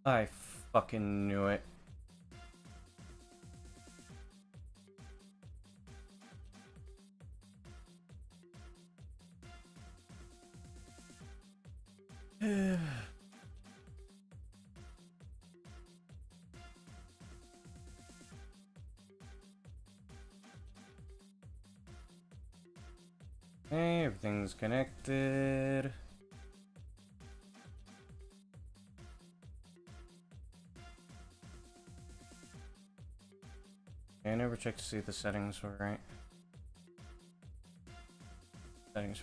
I fucking knew it. Hey, everything's connected. I never check to see if the settings were right. Settings.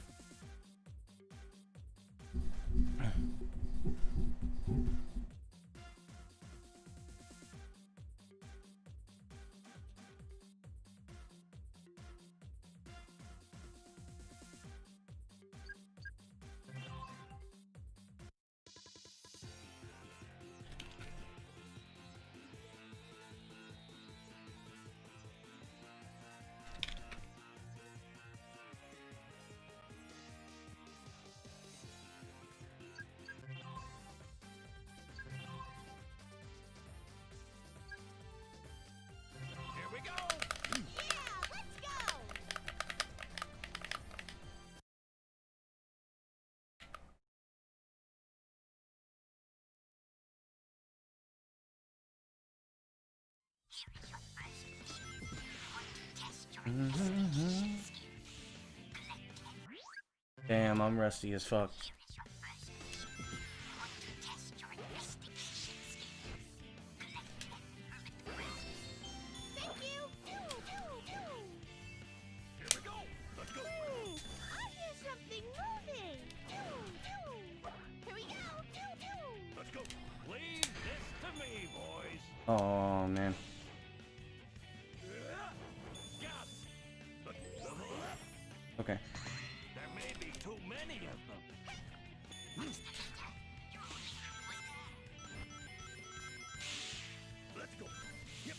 Damn, I'm rusty as fuck. Oh man. Okay. There may be too many of them. Let's go. Yep.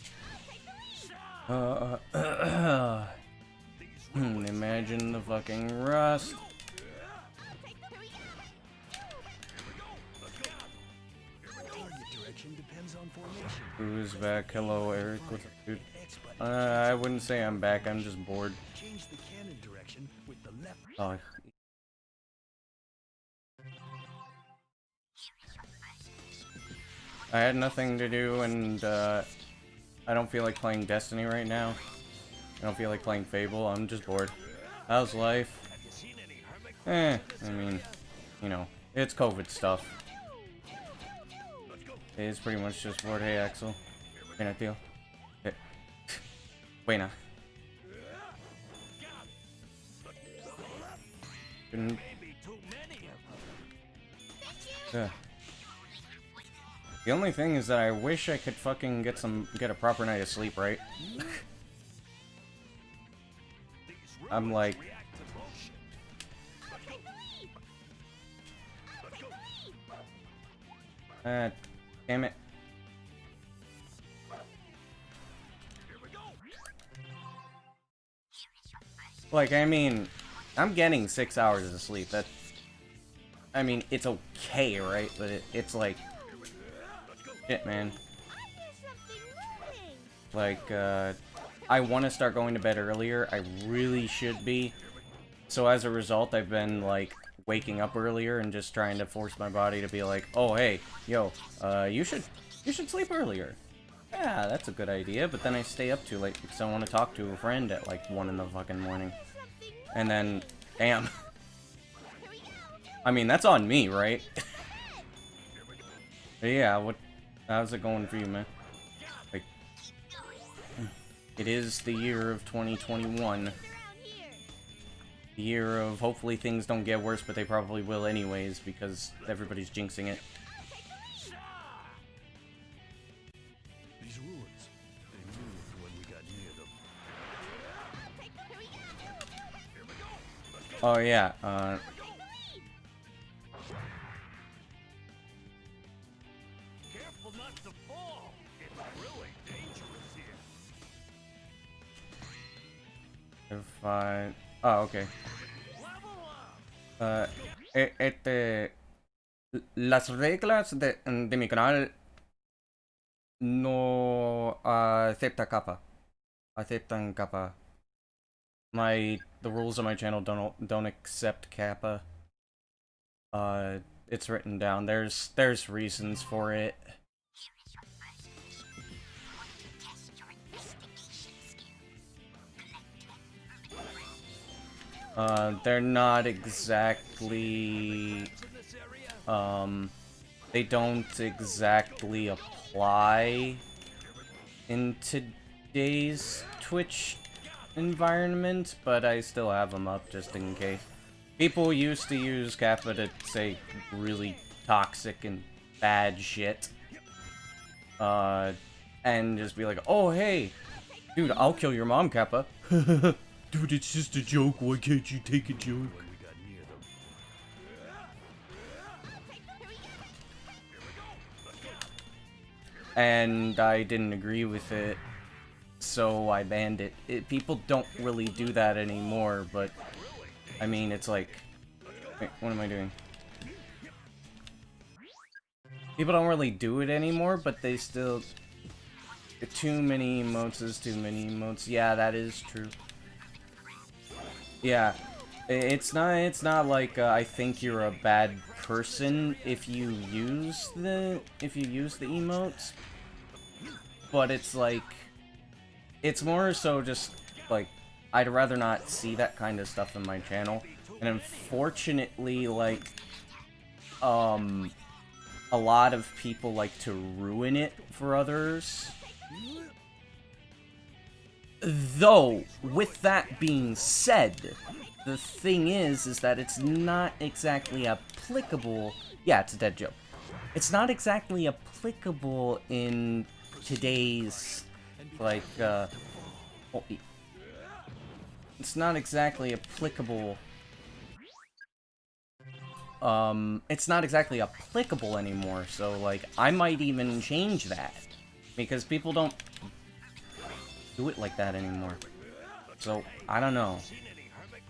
Imagine the fucking rust. Who's back? Hello, Eric. What's up, dude? I wouldn't say I'm back. I'm just bored. Oh. I had nothing to do, and I don't feel like playing Destiny right now. I don't feel like playing Fable. I'm just bored. How's life? I mean, you know, it's COVID stuff. It's pretty much just bored. Hey, Axel. Buena, tío. Hey. Buena. The only thing is that I wish I could fucking get a proper night of sleep, right? I'm like... damn it. Like, I mean, I'm getting 6 hours of sleep. That, I mean, it's okay, right? But it's like, shit, man. Like, I want to start going to bed earlier. I really should be. So as a result, I've been, like, waking up earlier and just trying to force my body to be like, oh, hey, yo, you should sleep earlier. Yeah, that's a good idea, but then I stay up too late because I want to talk to a friend at like 1 in the fucking morning. And then, damn. I mean, that's on me, right? But yeah, how's it going for you, man? Like, it is the year of 2021. The year of hopefully things don't get worse, but they probably will anyways because everybody's jinxing it. Oh yeah, Careful not to fall. It's really dangerous here. if I... Oh, okay. Las reglas de mi canal No acepta kappa. Aceptan kappa. The rules of my channel don't accept kappa. It's written down. There's reasons for it. They're not exactly, they don't exactly apply in today's Twitch environment, but I still have them up just in case. People used to use Kappa to say really toxic and bad shit. And just be like, oh hey, dude, I'll kill your mom, Kappa. Dude, it's just a joke, why can't you take a joke? And I didn't agree with it, so I banned it. People don't really do that anymore, but I mean, it's like, wait, what am I doing? People don't really do it anymore, but they still, too many emotes is too many emotes. Yeah, that is true. Yeah, it's not like I think you're a bad person if you use the emotes, but it's like, it's more so just like, I'd rather not see that kind of stuff in my channel, and unfortunately, like, a lot of people like to ruin it for others. Though, with that being said, the thing is that it's not exactly applicable. Yeah, it's a dead joke. It's not exactly applicable in today's, like, it's not exactly applicable. It's not exactly applicable anymore, so, like, I might even change that. Because people don't do it like that anymore. So, I don't know.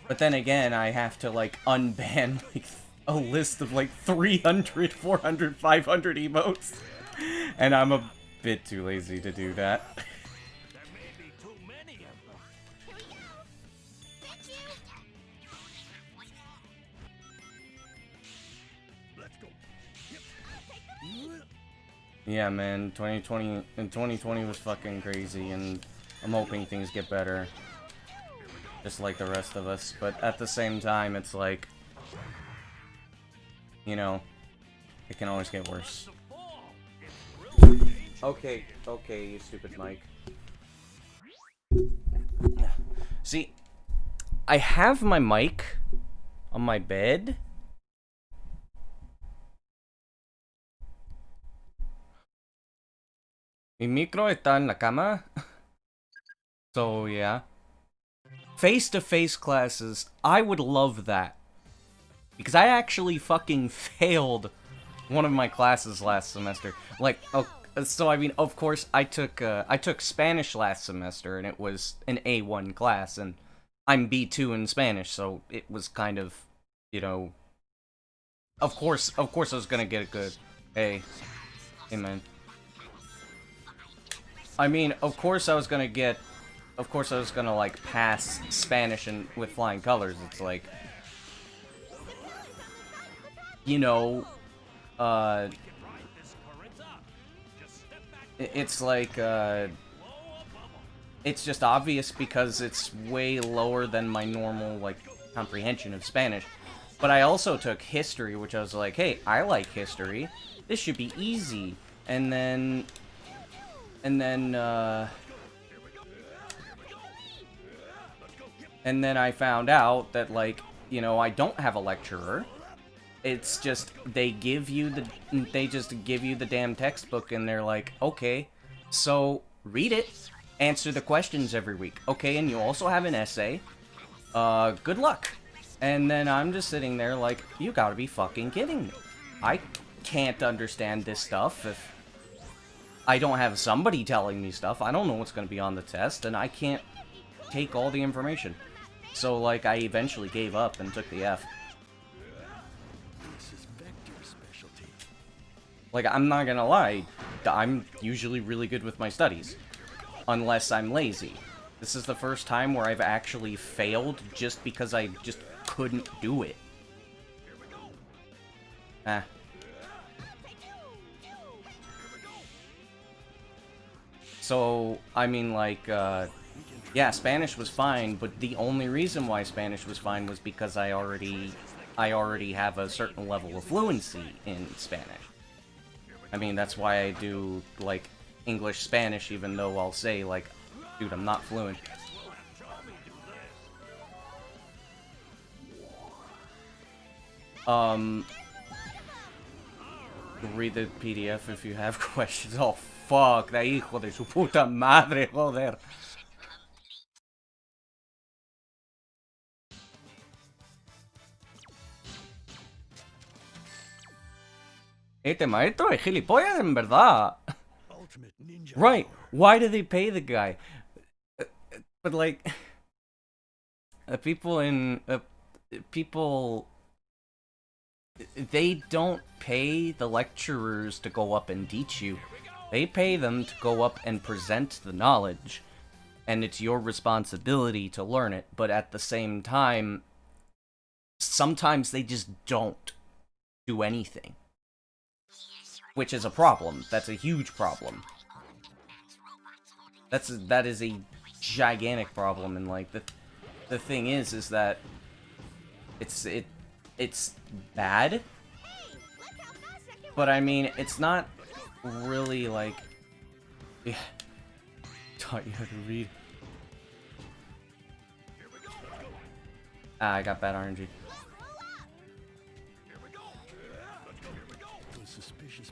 But then again, I have to, like, unban, like, a list of, like, 300, 400, 500 emotes. And I'm a bit too lazy to do that. Yeah, man, 2020 was fucking crazy, and I'm hoping things get better. Just like the rest of us, but at the same time, it's like, you know, it can always get worse. Okay, you stupid mic. See, I have my mic on my bed. Mi micro está en la cama. So, yeah. Face-to-face classes, I would love that. Because I actually fucking failed one of my classes last semester. Like, so I mean, of course, I took Spanish last semester, and it was an A1 class, and I'm B2 in Spanish, so it was kind of, you know, of course I was gonna get a good A. Hey, man. I mean, of course I was gonna, like, pass Spanish and with flying colors. It's like, you know, it's like, it's just obvious because it's way lower than my normal, like, comprehension of Spanish. But I also took history, which I was like, hey, I like history. This should be easy. And then I found out that, like, you know, I don't have a lecturer. It's just, they just give you the damn textbook, and they're like, okay, so read it, answer the questions every week. Okay, and you also have an essay. Good luck. And then I'm just sitting there like, you gotta be fucking kidding me. I can't understand this stuff if I don't have somebody telling me stuff. I don't know what's gonna be on the test, and I can't take all the information. So, like, I eventually gave up and took the F. Like, I'm not gonna lie, I'm usually really good with my studies. Unless I'm lazy. This is the first time where I've actually failed just because I just couldn't do it. Ah. So, I mean, like, yeah, Spanish was fine, but the only reason why Spanish was fine was because I already have a certain level of fluency in Spanish. I mean, that's why I do, like, English-Spanish, even though I'll say, like, dude, I'm not fluent. Read the PDF if you have questions. Oh, fuck, that hijo de su puta madre, joder. Este maestro es gilipollas en verdad. Right, why do they pay the guy? But like, people, they don't pay the lecturers to go up and teach you. They pay them to go up and present the knowledge, and it's your responsibility to learn it, but at the same time, sometimes they just don't do anything. Which is a problem. That's a huge problem. That is a gigantic problem, and like the thing is that it's bad, but I mean it's not really like taught you how to read. Ah, I got bad RNG.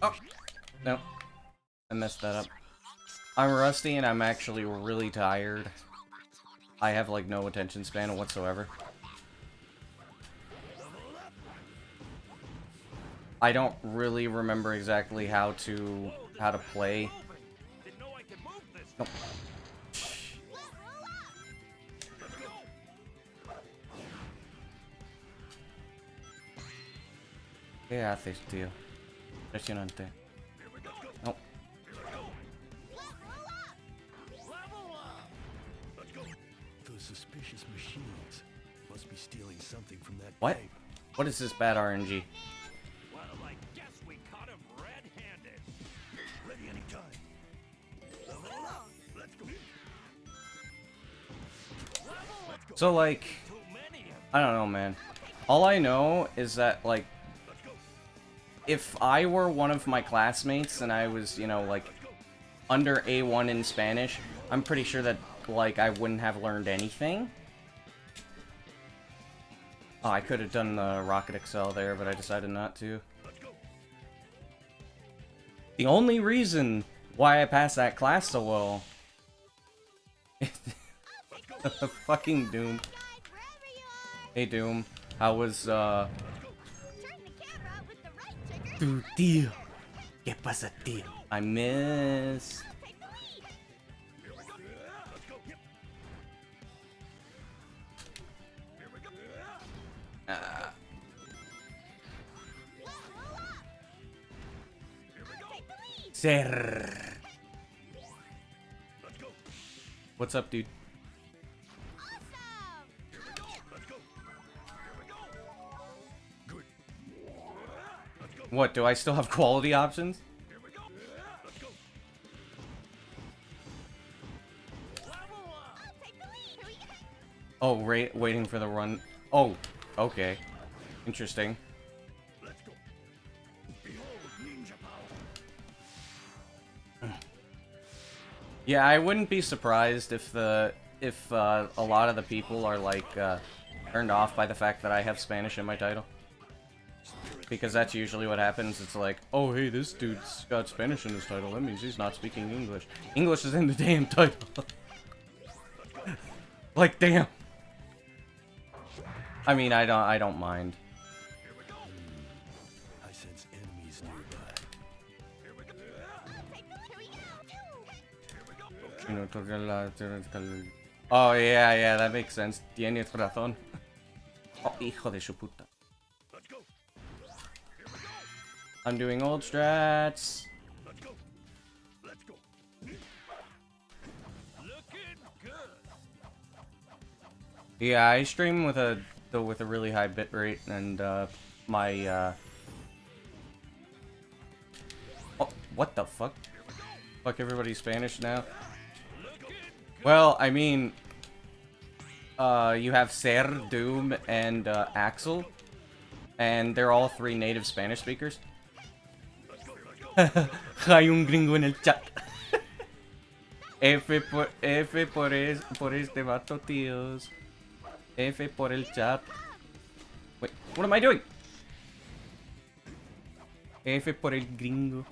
Oh no, I messed that up. I'm rusty and I'm actually really tired. I have like no attention span whatsoever. I don't really remember exactly how to play. Nope. ¿Qué haces, tío? Impresionante. Nope. Those suspicious machines must be stealing something from that What? bank. What is this bad RNG? Well, I guess we caught him red-handed. Ready anytime. Let's go. So like, I don't know, man. All I know is that like, if I were one of my classmates and I was, you know, like, under A1 in Spanish, I'm pretty sure that, like, I wouldn't have learned anything. Oh, I could have done the Rocket Excel there, but I decided not to. The only reason why I passed that class so well... Fucking Doom. Hey, Doom. How was, Tu tío. ¿Qué pasa, tío? I missed. Ser. What's up, dude? What, do I still have quality options? Oh, waiting for the run. Oh, okay. Interesting. Yeah, I wouldn't be surprised if a lot of the people are like turned off by the fact that I have Spanish in my title. Because that's usually what happens. It's like, oh hey, this dude's got Spanish in his title. That means he's not speaking English. English is in the damn title. Like, damn. I mean, I don't mind. I sense enemies nearby. Oh yeah, that makes sense. Tienes razón. Oh, hijo de su puta. I'm doing old strats. Yeah, I stream with a really high bit rate, and my oh, what the fuck? Fuck, everybody's Spanish now. Well, I mean, you have Ser, Doom, and Axel, and they're all three native Spanish speakers. Hay un gringo en el chat. F por este vato, tíos. F por el chat. Wait, what am I doing? F por el gringo.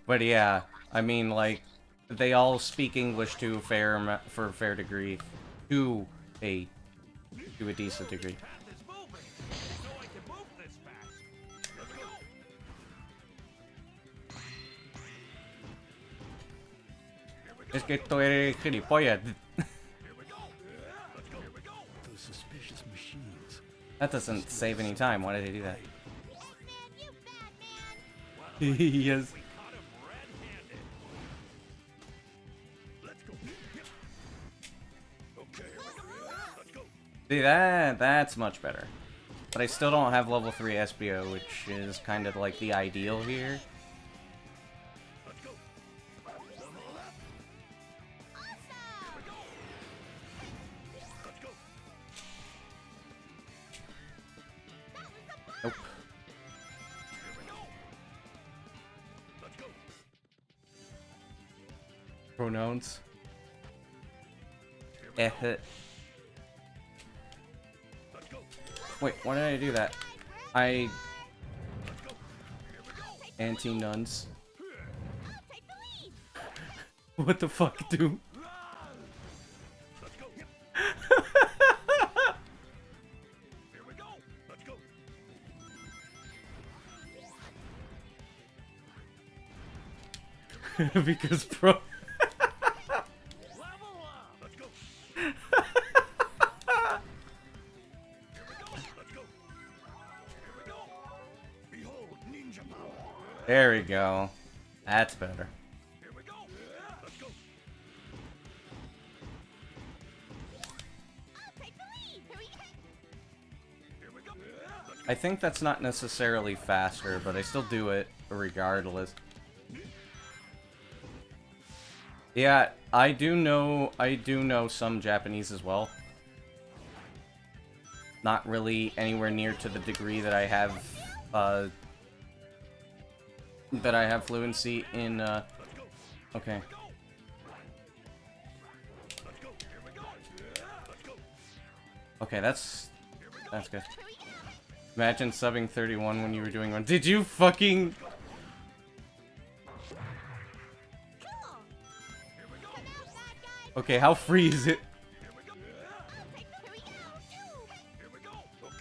But yeah, I mean, like, they all speak English to a fair degree, to a decent degree. Es que tú eres gilipollas. That doesn't save any time. Why did I do that? Yes. See, that's much better. But I still don't have level 3 SBO, which is kind of like the ideal here. Nope. Pronouns. Wait, why did I do that? Anti-nuns. What the fuck, dude? Because bro. There we go. That's better. I think that's not necessarily faster, but I still do it regardless. Yeah, I do know some Japanese as well. Not really anywhere near to the degree that I have fluency in okay. Okay, that's good. Imagine subbing 31 when you were doing one. Did you fucking... Okay, how free is it?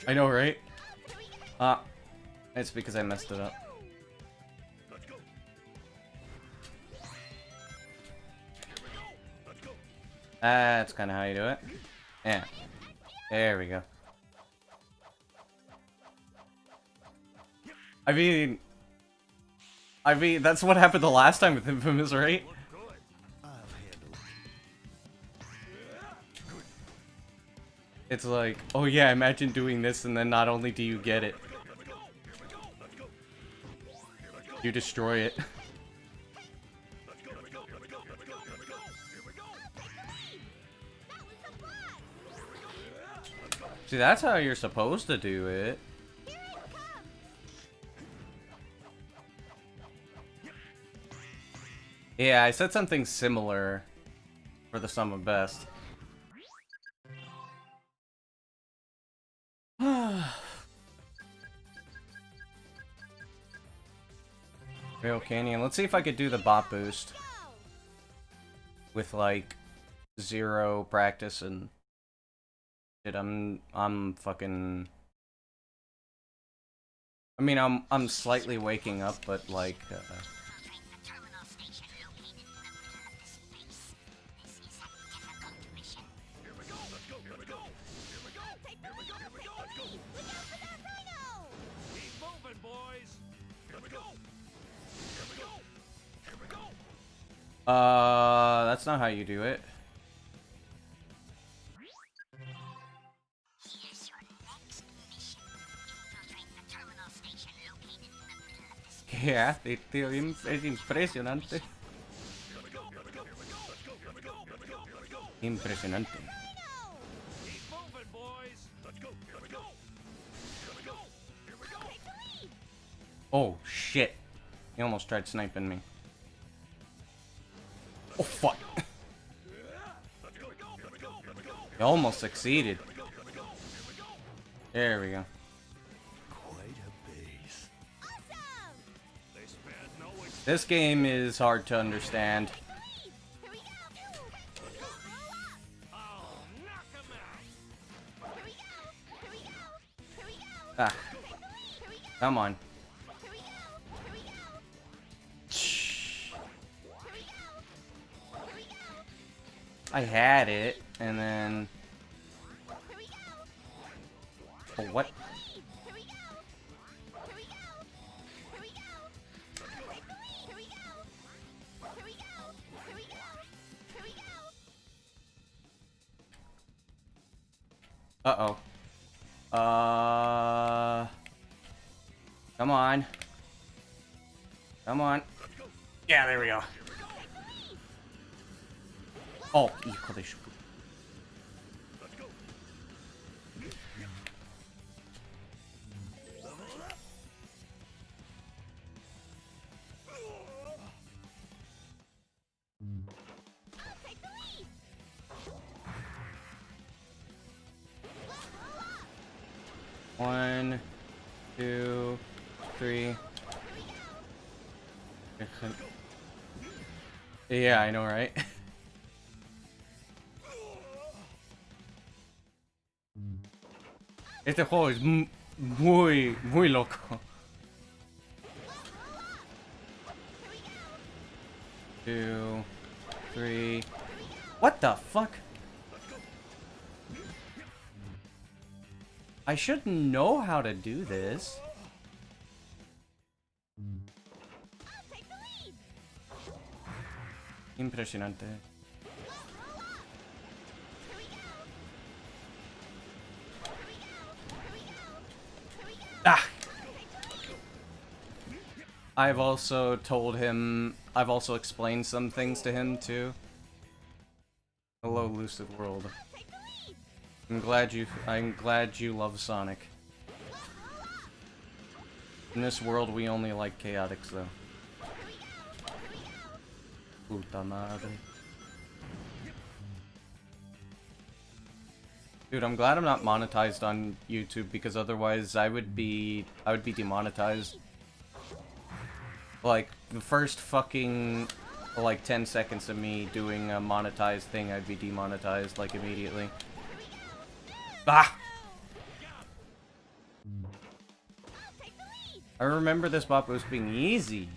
I know, right? It's because I messed it up. That's kind of how you do it. Yeah. There we go. I mean, that's what happened the last time with Infamous, right? It's like, oh yeah, imagine doing this and then not only do you get it, you destroy it. See, that's how you're supposed to do it. Yeah, I said something similar for the sum of best. Real Canyon. Let's see if I could do the bot boost with like 0 practice and shit. I'm fucking. I mean, I'm slightly waking up, but like. That's not how you do it. Here's your next mission. Infiltrate the terminal station located in the middle of this. ¿Qué hace, tío? Es impresionante. Impresionante. Keep moving, boys. Let's go. Here we go. Here we go. Here we go. Oh, shit. He almost tried sniping me. Oh, fuck. He almost succeeded. There we go. Quite a base. Awesome! They spared no expense. This game is hard to understand. Here we go! Oh, knock 'em out. Here we go! Here we go! Here we go! Ah, Here we go! come on. Here we go! Here we go! Shh. Here we go! Here we go! I had it, and then... Here we go! Oh, what? Here we go! Here we go! Here we go! Here we go! Here we go! Here we go! Here we go! Uh-oh. Come on. Come on. Yeah, there we go. Oh, hijo de su... Take the lead! One, two, three. Yeah, I know, right? Este juego es muy loco. Two, three. What the fuck? I should know how to do this. Take the lead! Impresionante. Ah! I've also told him, I've also explained some things to him too. Hello, Lucid World. Take the lead! I'm glad you love Sonic. In this world, we only like Chaotix, though. Puta madre. Dude, I'm glad I'm not monetized on YouTube, because otherwise I would be demonetized. Like, the first fucking, like, 10 seconds of me doing a monetized thing, I'd be demonetized, like, immediately. Ah! Take the lead! I remember this bop was being easy.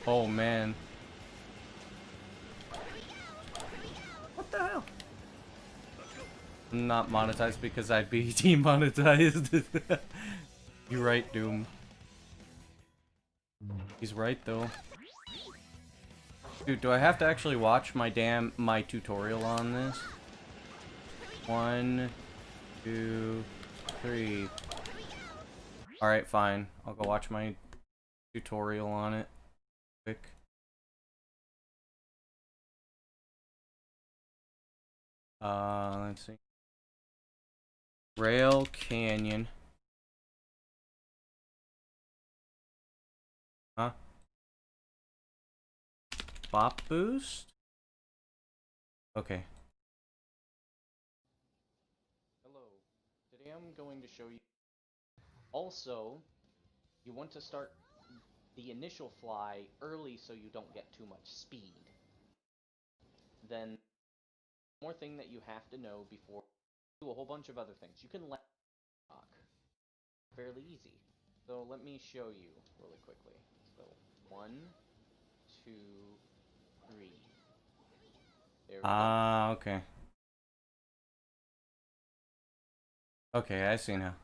Oh, man. What the hell? I'm not monetized because I'd be demonetized. You're right, Doom. He's right, though. Dude, do I have to actually watch my tutorial on this? 1, 2, 3. Alright, fine. I'll go watch my tutorial on it. Quick. Let's see. Rail Canyon. Huh? Bop boost? Okay. Hello. Today I'm going to show you. Also, you want to start the initial fly early so you don't get too much speed. Then, one more thing that you have to know before you do a whole bunch of other things. You can let rock. Fairly easy. So let me show you really quickly. So 1, 2, 3. There we go. Okay. Okay, I see now.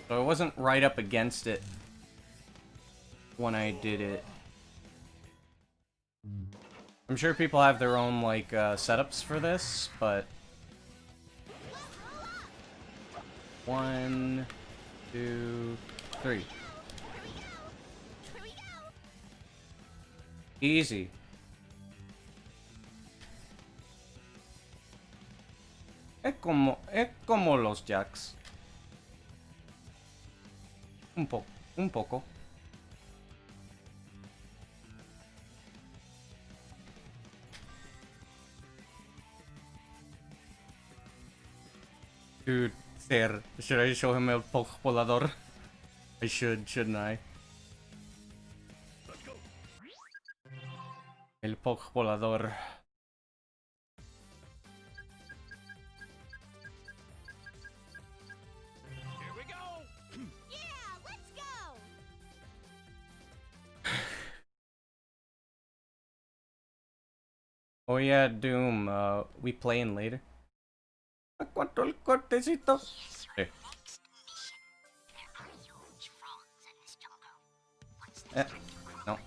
So I wasn't right up against it when I did it. I'm sure people have their own, like, setups for this, but... 1, 2, 3. Here we go. Easy. Es como los jacks. Un poco. Dude, Ser, should I show him el poke volador? I should, shouldn't I? El poke volador. Here we go. Yeah, let's go. Oh yeah, Doom, we playing later. ¿A cuánto el cortecito? Sí. No.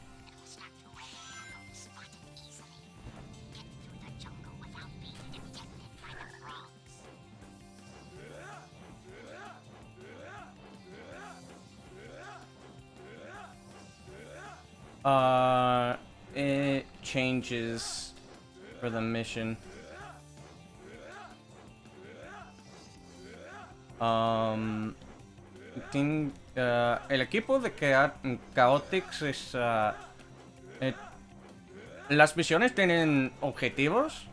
It changes for the mission. El equipo de Chaotix es... las misiones tienen objetivos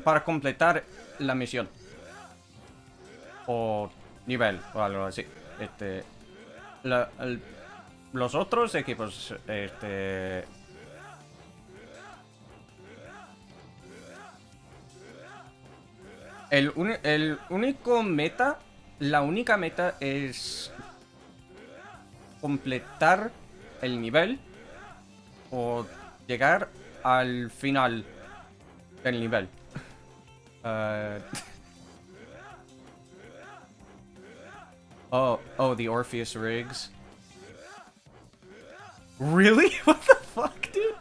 para completar la misión. O nivel, o algo así. Los otros equipos, el único meta, la única meta es completar el nivel o llegar al final del nivel. Oh, the Orpheus rigs. Really? What the fuck, dude?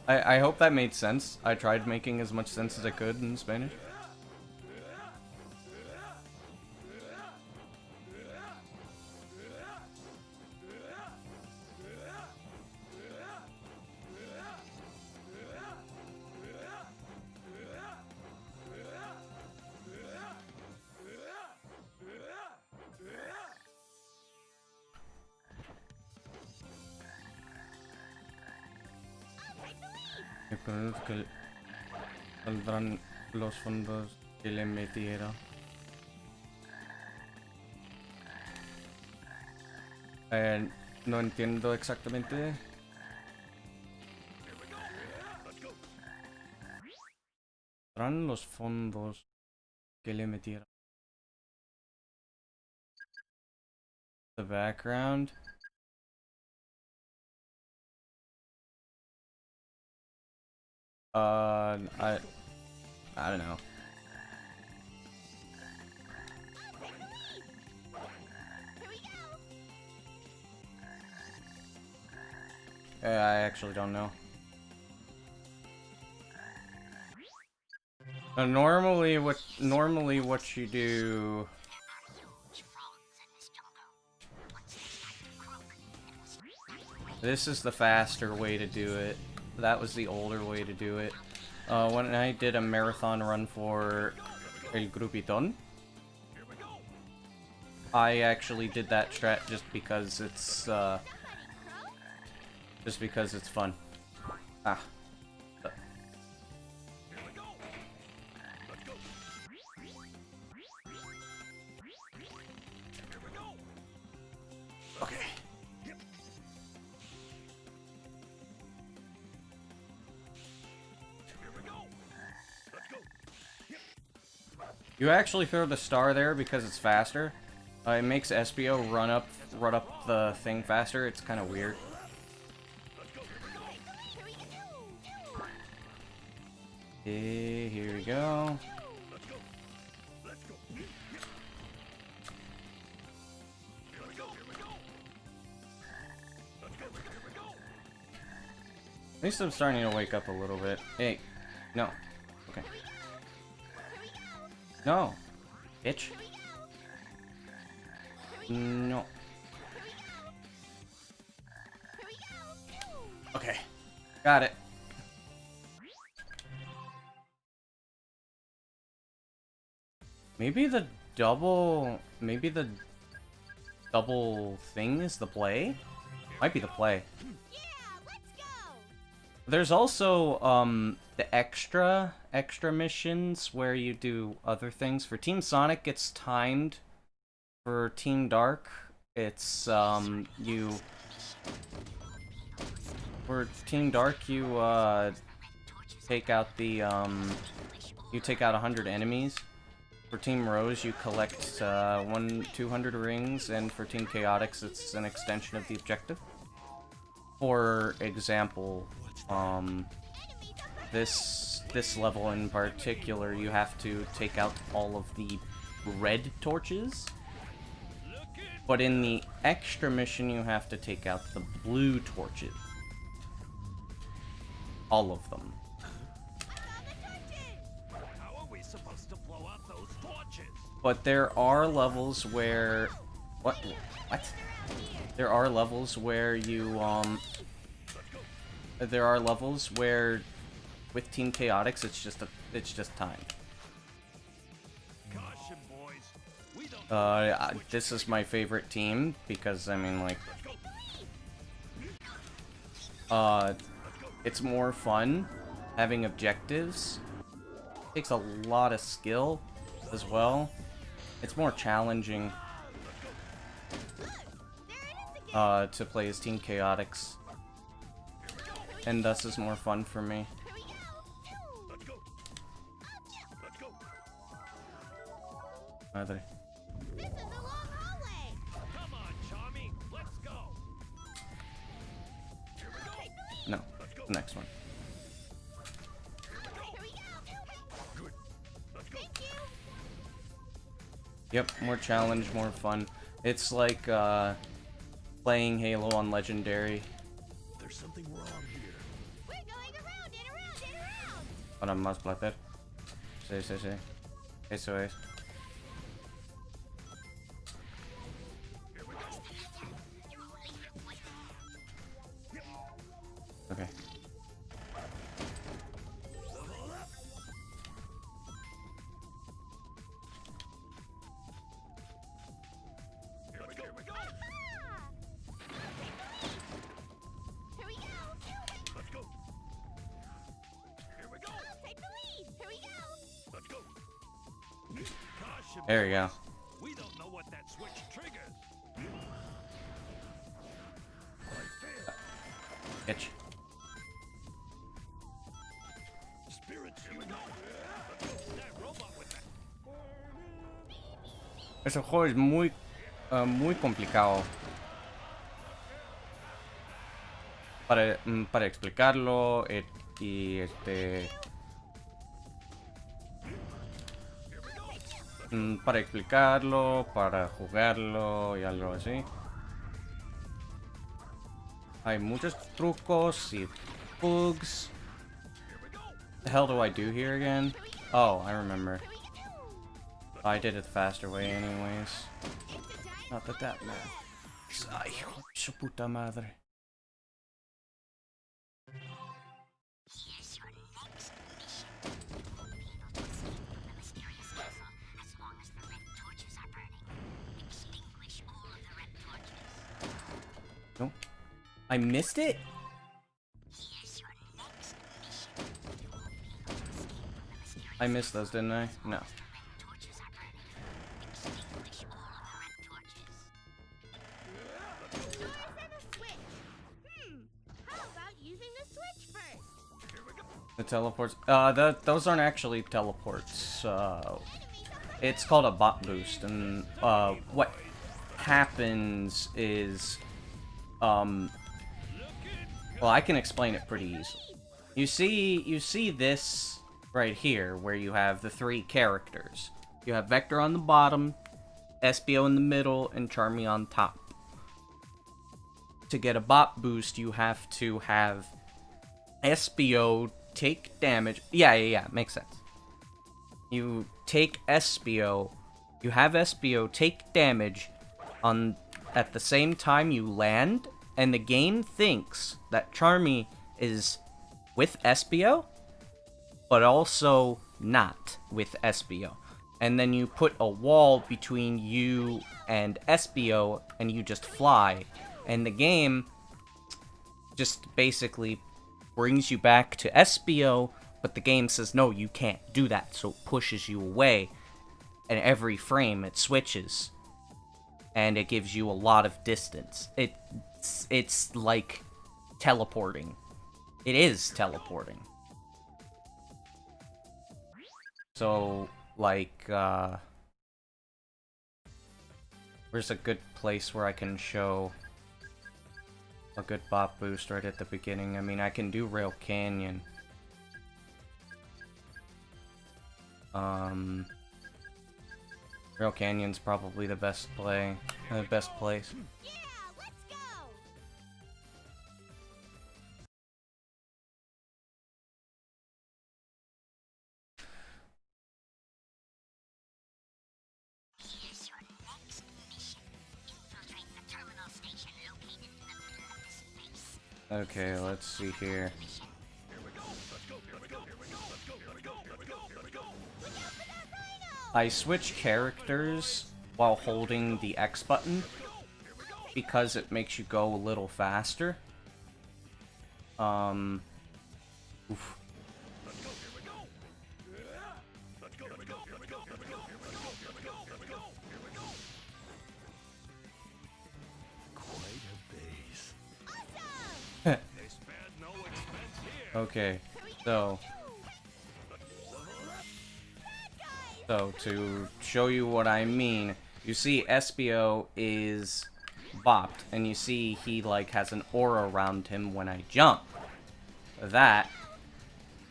I hope that made sense. I tried making as much sense as I could in Spanish. Que saldrán los fondos que le metiera. No entiendo exactamente. Saldrán los fondos que le metiera. The background. I don't know. I actually don't know. Normally what you do. This is the faster way to do it. That was the older way to do it. When I did a marathon run for El Grupiton, I actually did that strat just because it's fun. Ah. Okay. You actually throw the star there because it's faster. It makes SBO run up the thing faster. It's kind of weird. Okay, here we go. At least I'm starting to wake up a little bit. Hey, no. Okay. No. Bitch. No. Okay. Got it. Maybe the double thing is the play? Might be the play. Yeah, let's go. There's also the extra missions where you do other things. For Team Sonic it's timed. For Team Dark, it's for Team Dark you take out the 100 enemies. For Team Rose, you collect 200 rings, and for Team Chaotix, it's an extension of the objective. For example, this level in particular, you have to take out all of the red torches. But in the extra mission, you have to take out the blue torches. All of them. But there are levels where... What? There are levels where you, There are levels where, with Team Chaotix, it's just timed. This is my favorite team, because, I mean, like... It's more fun having objectives. It takes a lot of skill as well. It's more challenging to play as Team Chaotix, and thus is more fun for me. Madre. This is a long hallway. Come on, Charmy, let's go. No, the next one. Here we go. Thank you. Yep, more challenge, more fun. It's like playing Halo on Legendary. There's something wrong here. We're going around and around and around. Para más placer. Sí, sí, sí. Eso es. Okay. Here we go. Here we go. Let's go. Here we go. Take the lead. Here we go. Let's go. Caution, There we go. boys. We don't know what that switch triggers. Itch. Spirits, here we go. Let's go. That robot with that. Ese juego es muy complicado para explicarlo y para explicarlo, para jugarlo y algo así. Hay muchos trucos y bugs. What the hell do I do here again? Oh, I remember. I did it the faster way anyways. Not that that matters. Ay, hijo de su puta madre. No. I missed it? I missed those, didn't I? No. How about using the switch first? The teleports. Those aren't actually teleports. It's called a bot boost, and what happens is, well, I can explain it pretty easily. You see this right here, where you have the three characters. You have Vector on the bottom, Espio in the middle, and Charmy on top. To get a bot boost, you have to have SBO, take damage. Yeah, makes sense. You take SBO, you have SBO take damage on at the same time you land, and the game thinks that Charmy is with SBO, but also not with SBO. And then you put a wall between you and SBO, and you just fly. And the game just basically brings you back to SBO, but the game says, no, you can't do that, so it pushes you away. And every frame, it switches. And it gives you a lot of distance. It's like teleporting. It is teleporting. So, like, where's a good place where I can show a good bot boost right at the beginning? I mean, I can do Rail Canyon. Rail Canyon's probably the best place. Yeah, let's go. Here's your next mission. Infiltrate the terminal station located in the middle of this space. Okay, let's see here. I switch characters while holding the X button because it makes you go a little faster. Oof. Okay, so to show you what I mean, you see SBO is bopped, and you see he like has an aura around him when I jump. That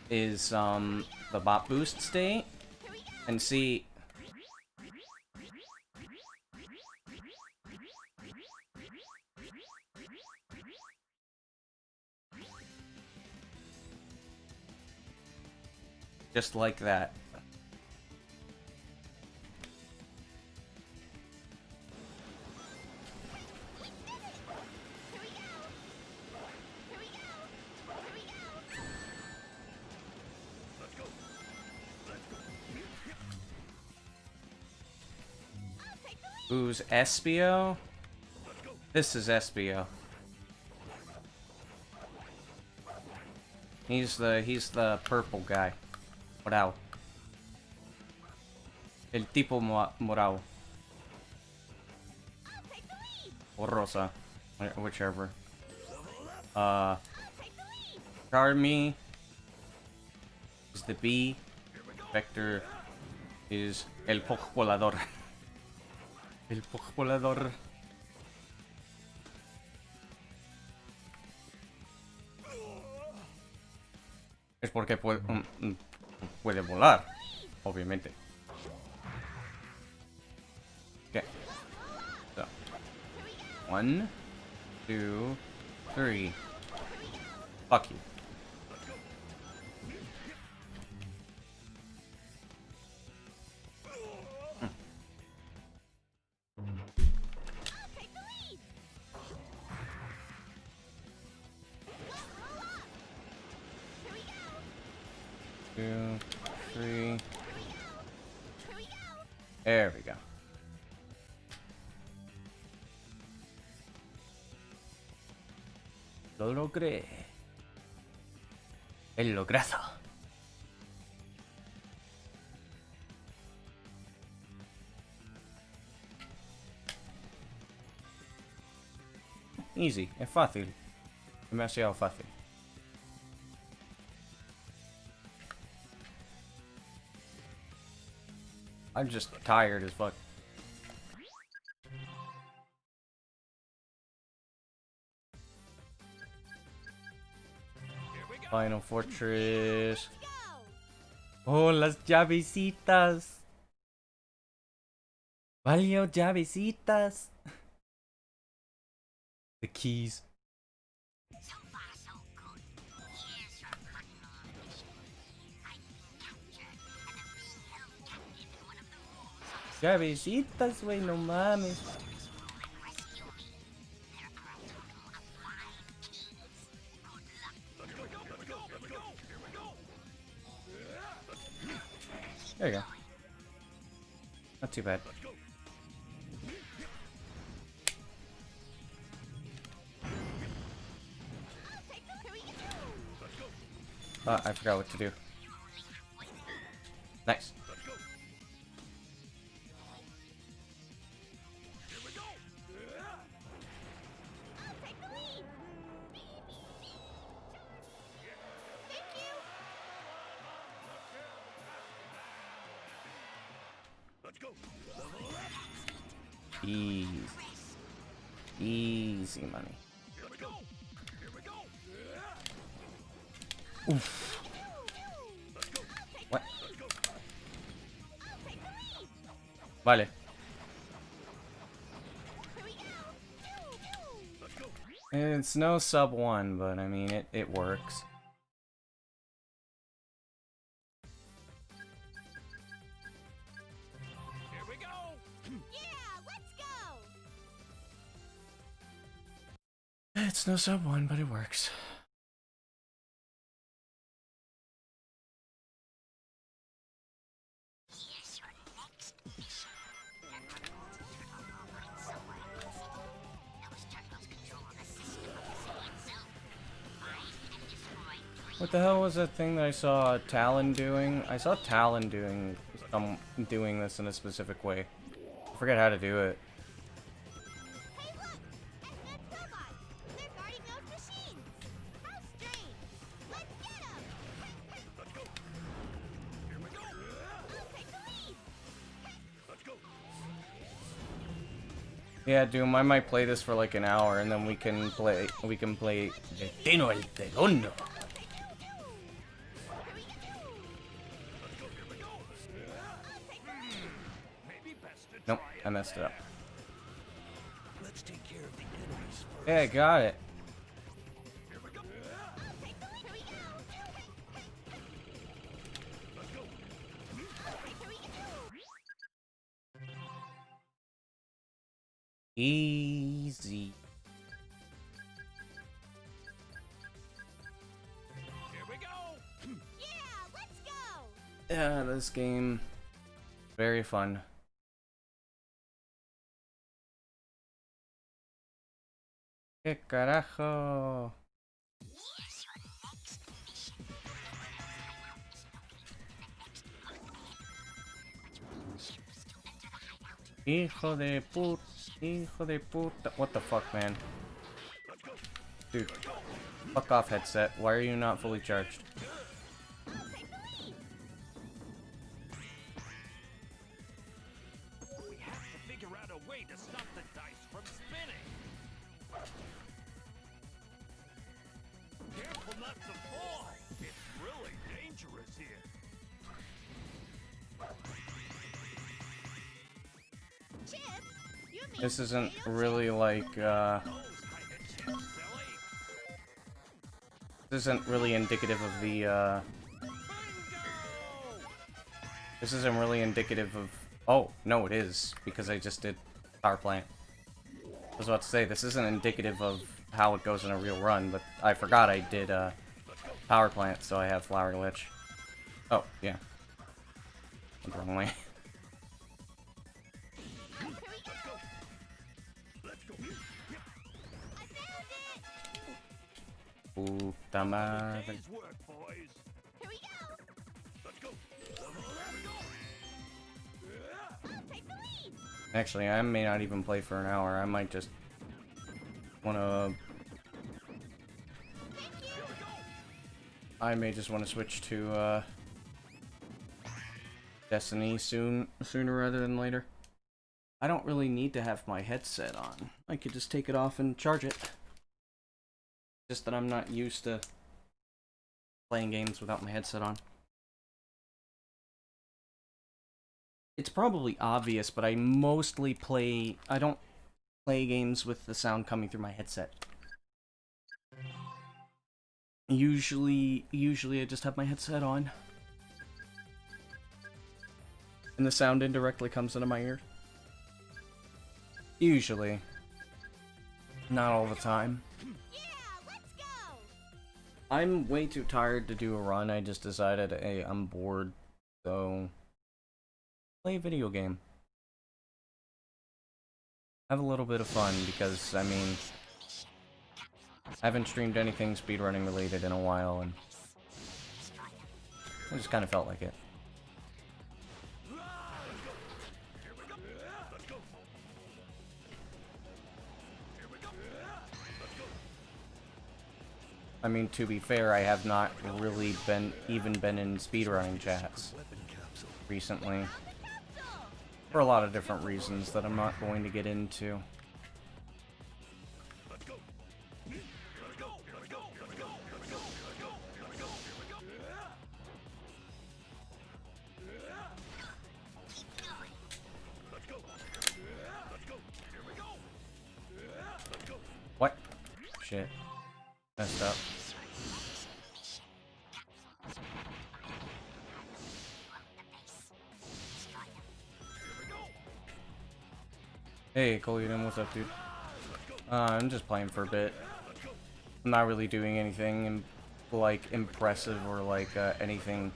is the bot boost state, and see. Just like that. Who's SBO? This is SBO. He's the purple guy. Morado. El tipo morado. Or rosa. Whichever. Charmy is the B. Vector is el volador. El volador. Es porque puede volar, obviamente. Okay. So, 1, 2, 3. Fuck you. Two, 3. There we go. Lo logré. El logrado. Easy, es fácil. Demasiado fácil. I'm just tired as fuck. Final Fortress. Oh, las llavecitas. Valió llavecitas. The keys. So far, so good. Here's Cabecitas, güey, no mames. There you go. Not too bad. I forgot what to do. Nice. Easy. Easy money. Oof. What? Vale. It's no sub 1, but I mean, it works. Here we go. Yeah, let's go. It's no sub 1, but it works. What the hell was that thing that I saw Talon doing? I saw Talon doing this in a specific way. I forget how to do it. Hey, look! Advanced robots! They're guarding those machines! How strange! Let's get them! Let's go. Here we go. I'll take the lead! Let's go. Yeah, Doom, I might play this for like an hour and then we can play Destino el Segundo. Maybe best to Nope, try I it. messed it up. Let's take care of the enemies first. Yeah, I got it. Here we go. Here we go! Let's go. Here we go! Easy. Here we go. Yeah, let's go! Yeah, this game, very fun. ¿Qué carajo? Hijo de puta, hijo de puta. What the fuck, man? Dude, fuck off, headset. Why are you not fully charged? We have to figure out a way to stop the dice from spinning. Careful not to fall. It's really dangerous here. Chip, you mean This isn't potato really like, Those kind of chips, silly. this isn't really indicative of the, Bingo! this isn't really indicative of... Oh, no, it is, because I just did power plant. I was about to say, this isn't indicative of how it goes in a real run, but I forgot I did, power plant, so I have flower glitch. Oh, yeah. Went the wrong way. Let's go. Puta madre. Day's work, boys. Here we go! Let's go. Take the lead! Actually, I may not even play for an hour. I might just wanna... I may just want to switch to, Destiny sooner rather than later. I don't really need to have my headset on. I could just take it off and charge it. Just that I'm not used to playing games without my headset on. It's probably obvious, but I mostly play... I don't play games with the sound coming through my headset. Usually I just have my headset on. And the sound indirectly comes into my ear. Usually. Not all the time. Yeah, let's go. I'm way too tired to do a run. I just decided, hey, I'm bored, so play a video game. Have a little bit of fun, because, I mean, I haven't streamed anything speedrunning related in a while, and I just kind of felt like it. I mean, to be fair, I have not really been in speedrunning chats recently. For a lot of different reasons that I'm not going to get into. What? Shit. Messed up. Hey, Colin, what's up, dude? I'm just playing for a bit. I'm not really doing anything like impressive or like anything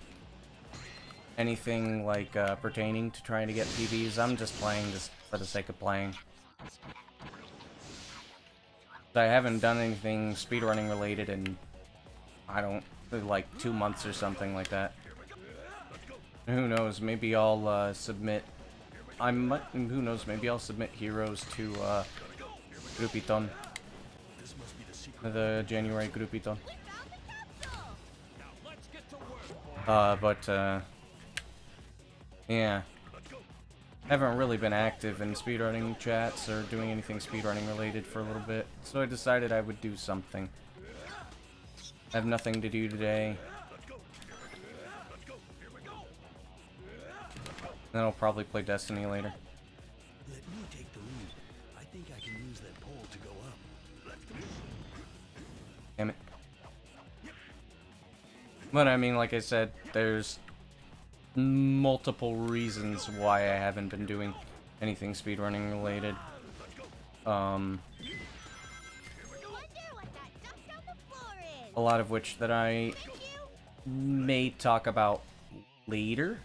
like pertaining to trying to get PBs. I'm just playing just for the sake of playing. I haven't done anything speedrunning related in, I don't, like 2 months or something like that. Who knows, maybe I'll submit, who knows, maybe I'll submit Heroes to Grupiton. The January Grupiton. Yeah. Haven't really been active in speedrunning chats or doing anything speedrunning related for a little bit, so I decided I would do something. I have nothing to do today. Then I'll probably play Destiny later. Let me take the lead. I think I can use that pole to go up. Let's go. Damn it. But I mean, like I said, there's multiple reasons why I haven't been doing anything speedrunning related. A lot of which that I may talk about later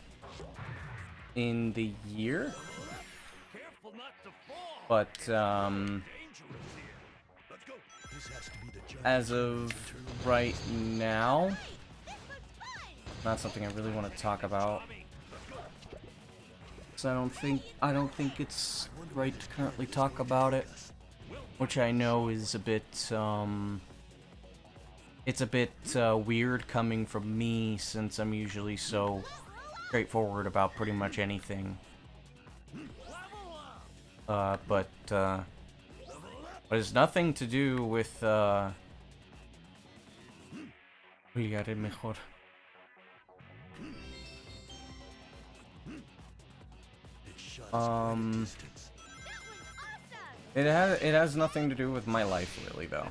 in the year. But as of right now, not something I really want to talk about. So I don't think it's right to currently talk about it, which I know is a bit it's a bit weird coming from me, since I'm usually so straightforward about pretty much anything. But it's nothing to do with we got it mejor. It has nothing to do with my life, really, though.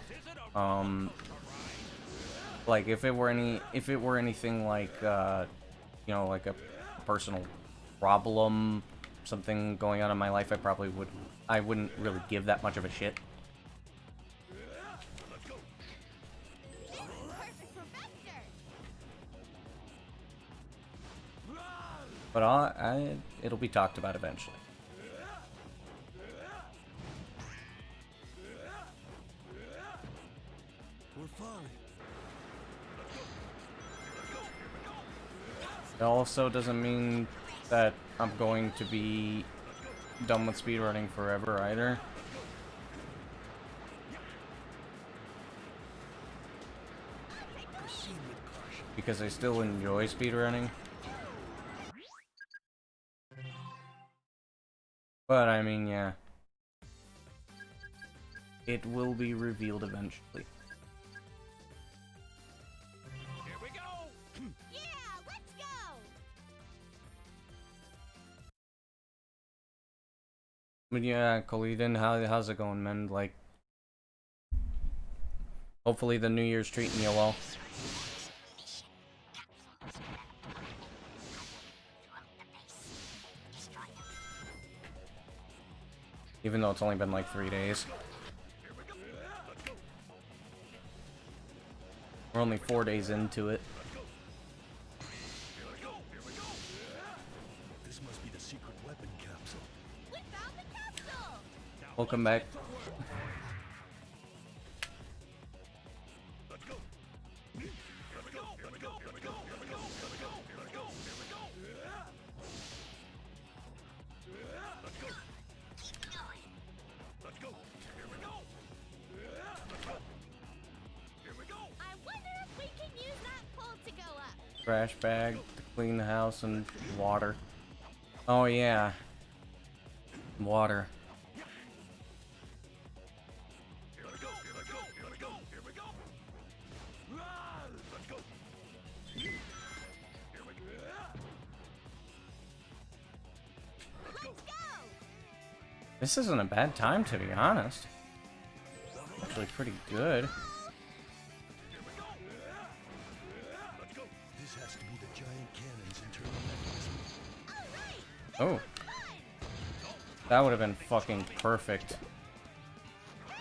Like if it were anything like you know, like a personal problem, something going on in my life, I wouldn't really give that much of a shit. But it'll be talked about eventually. We're fine. It also doesn't mean that I'm going to be done with speedrunning forever either. Because I still enjoy speedrunning. But I mean, yeah. It will be revealed eventually. Here we go. Yeah, let's go. But yeah, Coliden, how's it going, man? Like, hopefully the New Year's treating you well. Even though it's only been like 3 days. We're only 4 days into it. This must be the secret weapon capsule. We found the capsule! Welcome back. Let's go. Here we go. Here we go. Here we go. Here we go. Here we go. Here we go. Here we go. Let's go. Keep going. Let's go. Here we go. Let's go. Here we go. I wonder if we can use that pole to go up. Trash bag to clean the house and water. Oh yeah. Water. Here we go. Here we go. Here we go. Here we go. Let's go. Here we go. Let's go. Let's go! This isn't a bad time, to be honest. Actually pretty good. Here we go. Let's go. This has to be the giant cannon's internal mechanism. Alright! Oh. That would have been fucking perfect. Hey, it's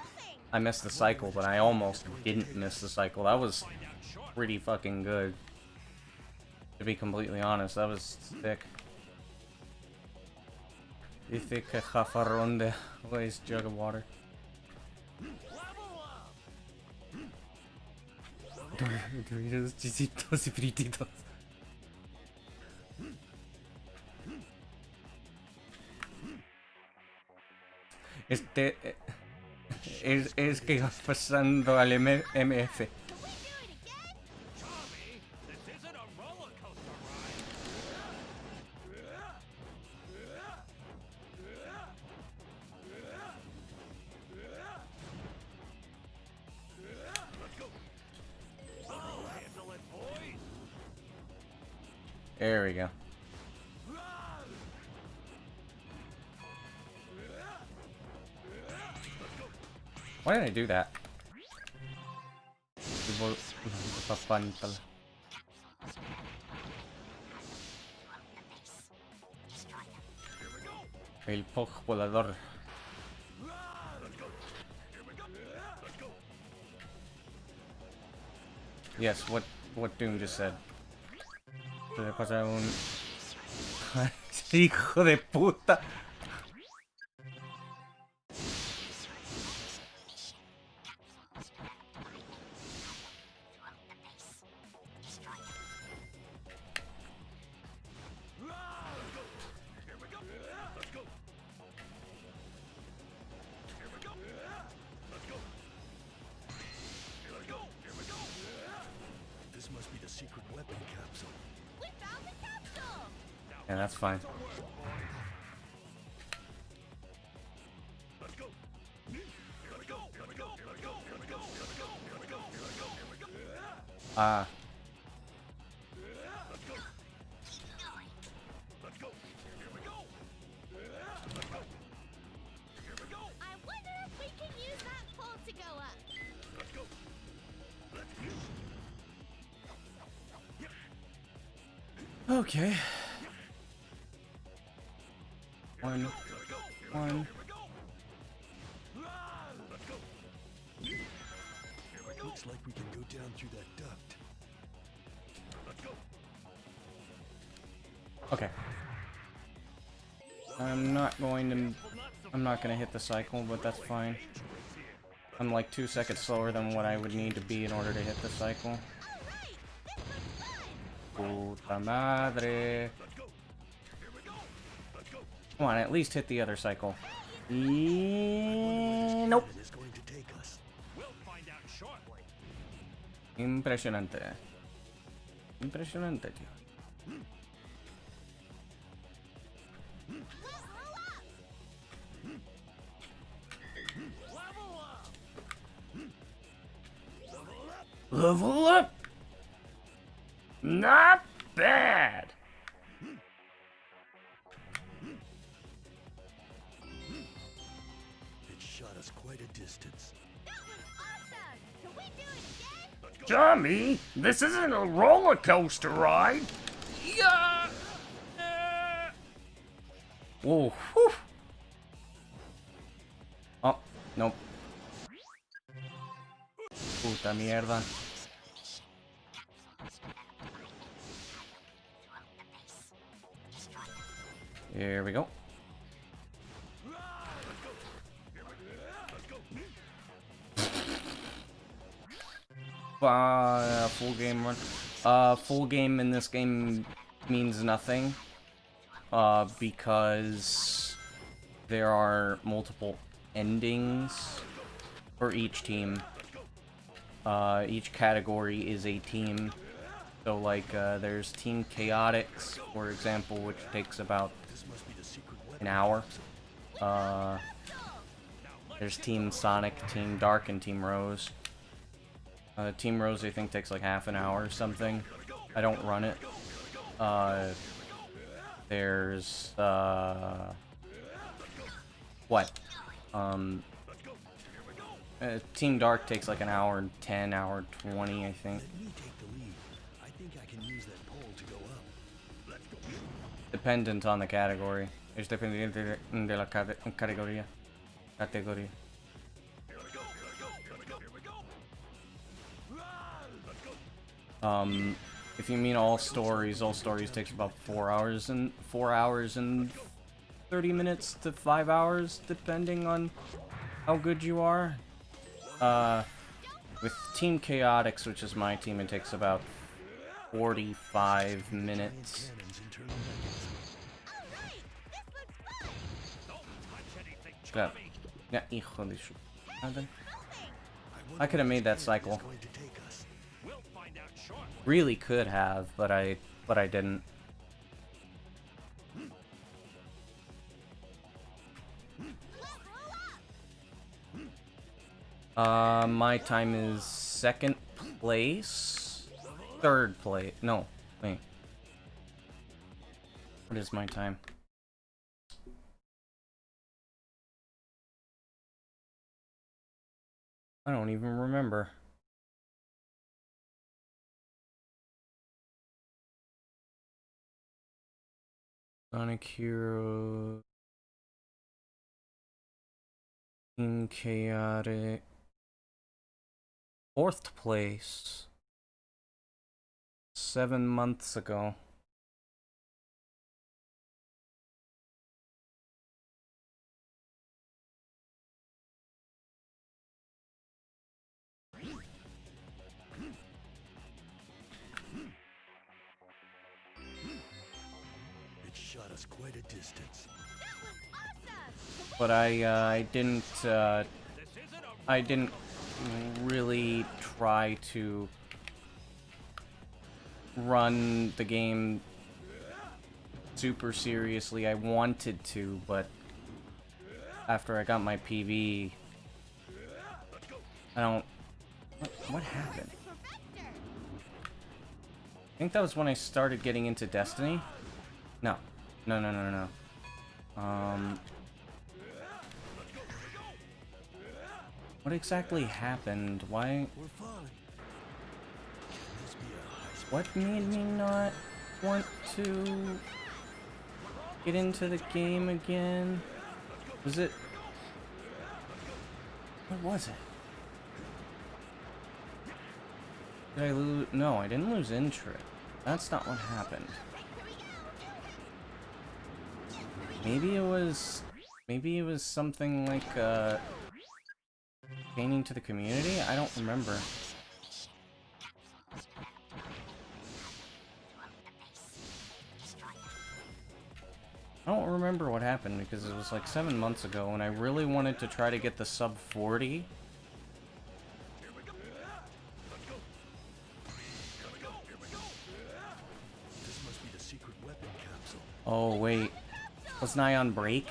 moving! I missed the cycle, but I almost didn't miss the cycle. That was pretty fucking good. To be completely honest, that was sick. Dice que jafarrón de waste jug of water. Doritos, chisitos y frititos. Es que vas pasando al MF. Can we do it again? Tommy, this isn't a roller coaster ride. Let's go. I'll handle it, boys. There we go. Why did I do that? El Pog volador. Yes, what Doom just said. Se le pasa un... Hijo de puta. This must be the secret weapon capsule. We found the capsule! Yeah, that's fine. Let's go. Here we go. Here we go. Here we go. Here we go. Here we go. Here we go. Here we go. Here we go. Ah, Let's go. Keep going. Let's go. Here we go. Let's go. Here we go. I wonder if we can use that pole to go up. Let's go. Let's go. okay. One. Here we go. Here we go. One. Here we go. Let's go. Here we go. Looks like we can go down through that duct. Let's go. Okay. I'm not gonna hit the cycle, but that's fine. I'm like 2 seconds slower than what I would need to be in order to hit the cycle. Alright! This looks fun! Puta madre. Let's go. Here we go. Let's go. Come on, at least hit the other cycle. Nope. It's going to take us. We'll find out shortly. Impresionante. Impresionante, tío. Level up. Level up. Level up! Not bad! It shot us quite a distance. That was awesome! Can we do it again? Let's go. Tommy, this isn't a roller coaster ride. Yeah. Whoa. Whew. Oh, nope. Puta mierda. Here we go. Full game run. Full game in this game means nothing. Because there are multiple endings for each team. Each category is a team. So, like, there's Team Chaotix, for example, which takes about an hour. There's Team Sonic, Team Dark, and Team Rose. Team Rose, I think, takes like half an hour or something. I don't run it. There's, what? Team Dark takes like an hour and 10, hour 20, I think. Dependent on the category. Es dependiente de la categoría. Categoría. If you mean all stories takes about 4 hours and 30 minutes to 5 hours, depending on how good you are. With Team Chaotix, which is my team, it takes about 45 minutes. Yeah, hijo de su madre. I could have made that cycle. Really could have, but I didn't. My time is second place? Third place. No, wait. What is my time? I don't even remember. Sonic Hero. Team Chaotic. Fourth place. 7 months ago. It shot us quite a distance. But I didn't really try to run the game super seriously. I wanted to, but after I got my PV, I don't... What happened? I think that was when I started getting into Destiny. No. No. What exactly happened? Why? What made me not want to get into the game again? Was it... What was it? Did I lose? No, I didn't lose interest. That's not what happened. Maybe it was something like, pertaining to the community? I don't remember. I don't remember what happened because it was like 7 months ago and I really wanted to try to get the sub 40. Oh wait, wasn't I on break?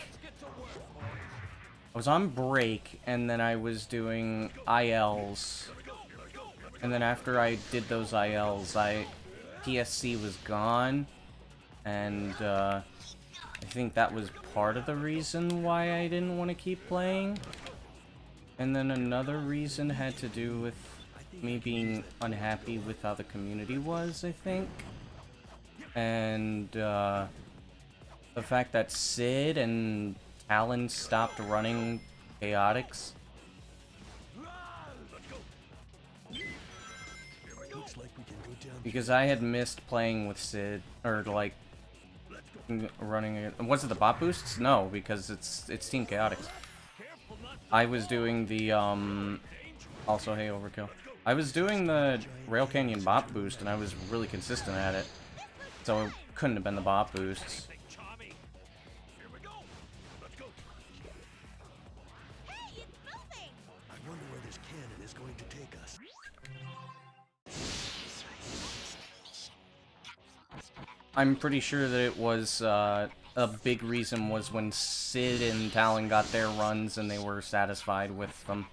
I was on break and then I was doing ILs. And then after I did those ILs, PSC was gone. And I think that was part of the reason why I didn't want to keep playing. And then another reason had to do with me being unhappy with how the community was, I think. And the fact that Sid and Talon stopped running Chaotix. Looks like we can go down. Because I had missed playing with Sid, or like running it. Was it the bot boosts? No, because it's Team Chaotix. I was doing the also hey overkill. I was doing the Rail Canyon bot boost and I was really consistent at it. So it couldn't have been the bot boosts. Hey, it's moving! I wonder where this cannon is going to take us. I'm pretty sure that it was a big reason was when Sid and Talon got their runs and they were satisfied with them.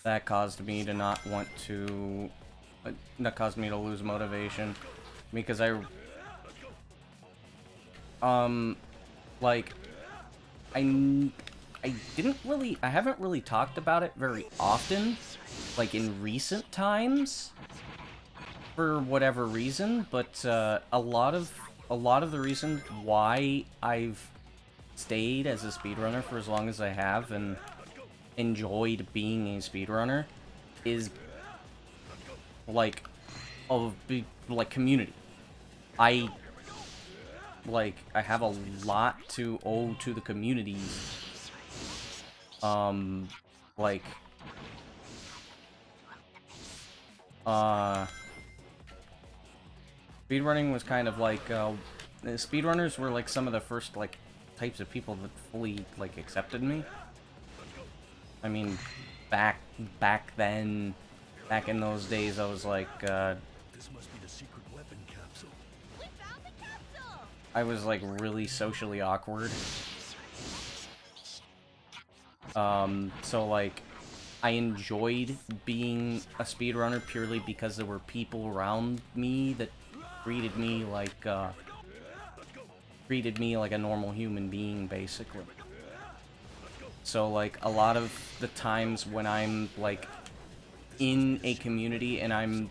That caused me to not want to... that caused me to lose motivation. Because like... I haven't really talked about it very often, like in recent times, for whatever reason, but a lot of the reason why I've stayed as a speedrunner for as long as I have and enjoyed being a speedrunner is like community. I have a lot to owe to the community. Speedrunning was kind of like, speedrunners were like some of the first, like, types of people that fully, like, accepted me. I mean, back then, back in those days, I was like, This must be the secret weapon capsule. We found the capsule! I was, like, really socially awkward. So, like, I enjoyed being a speedrunner purely because there were people around me that treated me like a normal human being, basically. So, like, a lot of the times when I'm, like, in a community and I'm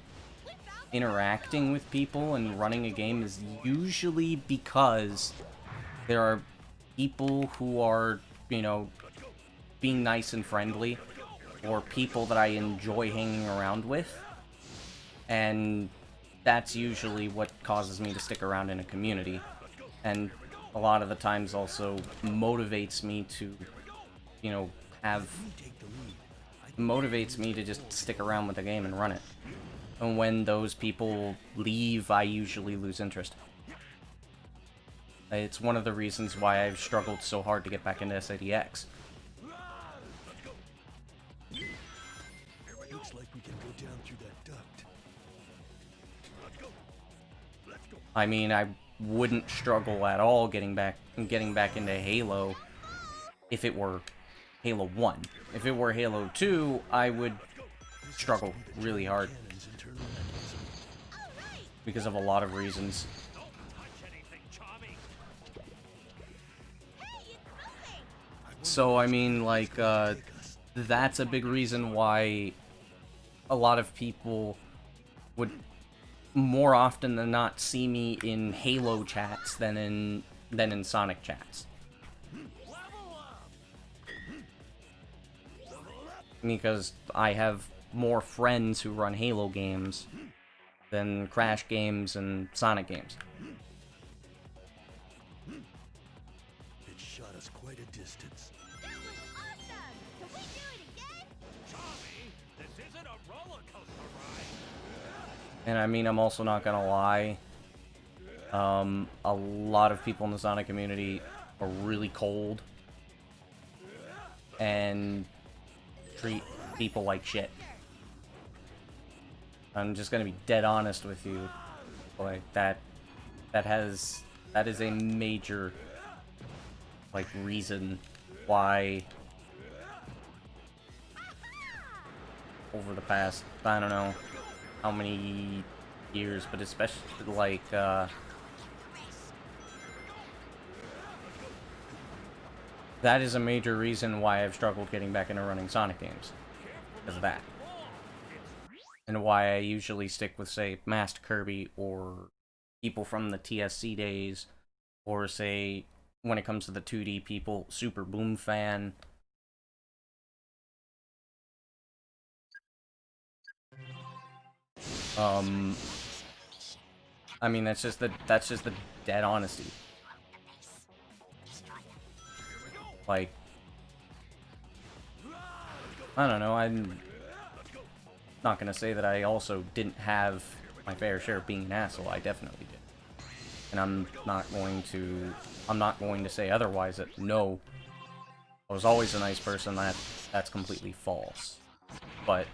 interacting with people and running a game is usually because there are people who are, you know, being nice and friendly, or people that I enjoy hanging around with, and that's usually what causes me to stick around in a community, and a lot of the times also motivates me to, you know, motivates me to just stick around with the game and run it. And when those people leave, I usually lose interest. It's one of the reasons why I've struggled so hard to get back into SADX. Looks like we can go down through that duct. I mean, I wouldn't struggle at all getting back into Halo if it were Halo 1. If it were Halo 2, I would struggle really hard Cannon's internal mechanism. because of a lot of reasons. Don't touch anything, Tommy. Hey, it's moving! So, I mean, like, that's a big reason why a lot of people would more often than not see me in Halo chats than in Sonic chats. Because I have more friends who run Halo games than Crash games and Sonic games. It shot us quite a distance. That was awesome! Can we do it again? Tommy, this isn't a roller coaster ride. And I mean, I'm also not gonna lie, a lot of people in the Sonic community are really cold and treat people like shit. I'm just gonna be dead honest with you. Like, that is a major, like, reason why over the past, I don't know how many years, but especially, like, that is a major reason why I've struggled getting back into running Sonic games. Because of that. And why I usually stick with, say, Master Kirby, or people from the TSC days, or, say, when it comes to the 2D people, Super Boom fan. I mean, that's just the dead honesty. Like, I don't know, I'm not gonna say that I also didn't have my fair share of being an asshole. I definitely did. And I'm not going to say otherwise, that no, I was always a nice person. That's completely false. But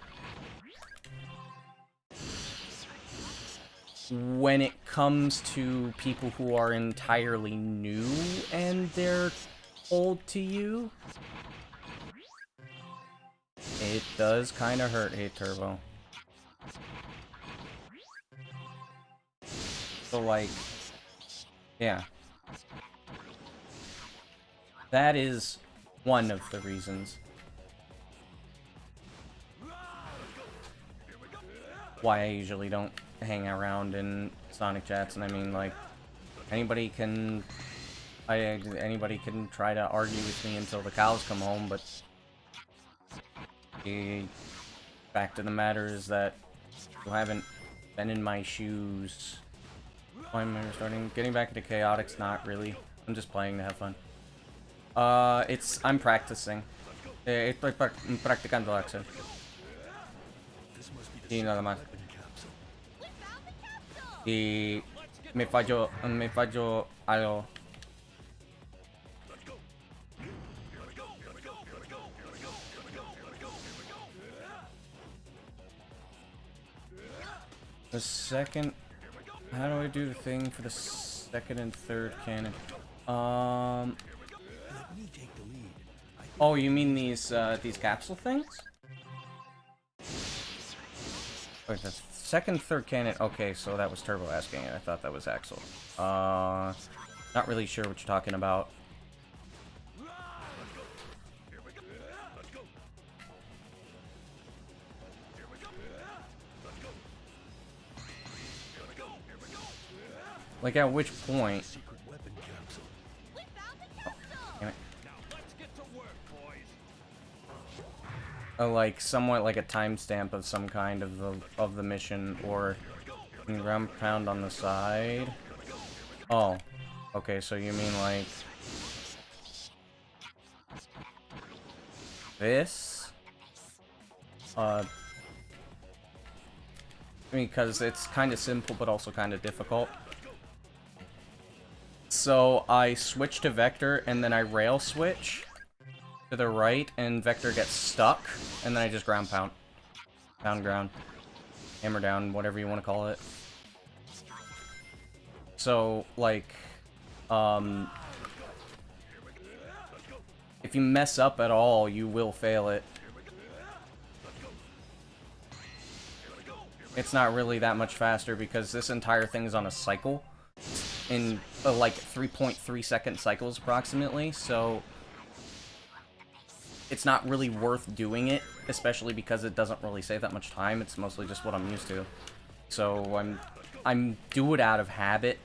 when it comes to people who are entirely new and they're told to you, it does kind of hurt. Hey, Turbo. So, like, yeah. That is one of the reasons why I usually don't hang around in Sonic chats. And I mean, like, anybody can try to argue with me until the cows come home, but the fact of the matter is that you haven't been in my shoes. Why am I restarting? Getting back into Chaotix? Not really. I'm just playing to have fun. I'm practicing. Estoy practicando, Axel. Y nada más. Y me falló algo. The second... How do I do the thing for the second and third cannon? Oh, you mean these capsule things? Wait, the second, third cannon... Okay, so that was Turbo asking it. I thought that was Axel. Not really sure what you're talking about. Like, at which point... Oh, damn it. Like, somewhat like a timestamp of some kind of the mission, or ground pound on the side. Oh, okay, so you mean like this? Because it's kind of simple, but also kind of difficult. So I switch to Vector, and then I rail switch to the right, and Vector gets stuck, and then I just ground pound. Pound ground. Hammer down, whatever you want to call it. So, like, if you mess up at all, you will fail it. It's not really that much faster, because this entire thing is on a cycle. In, like, 3.3 second cycles, approximately, so... It's not really worth doing it, especially because it doesn't really save that much time. It's mostly just what I'm used to. So, I'm do it out of habit,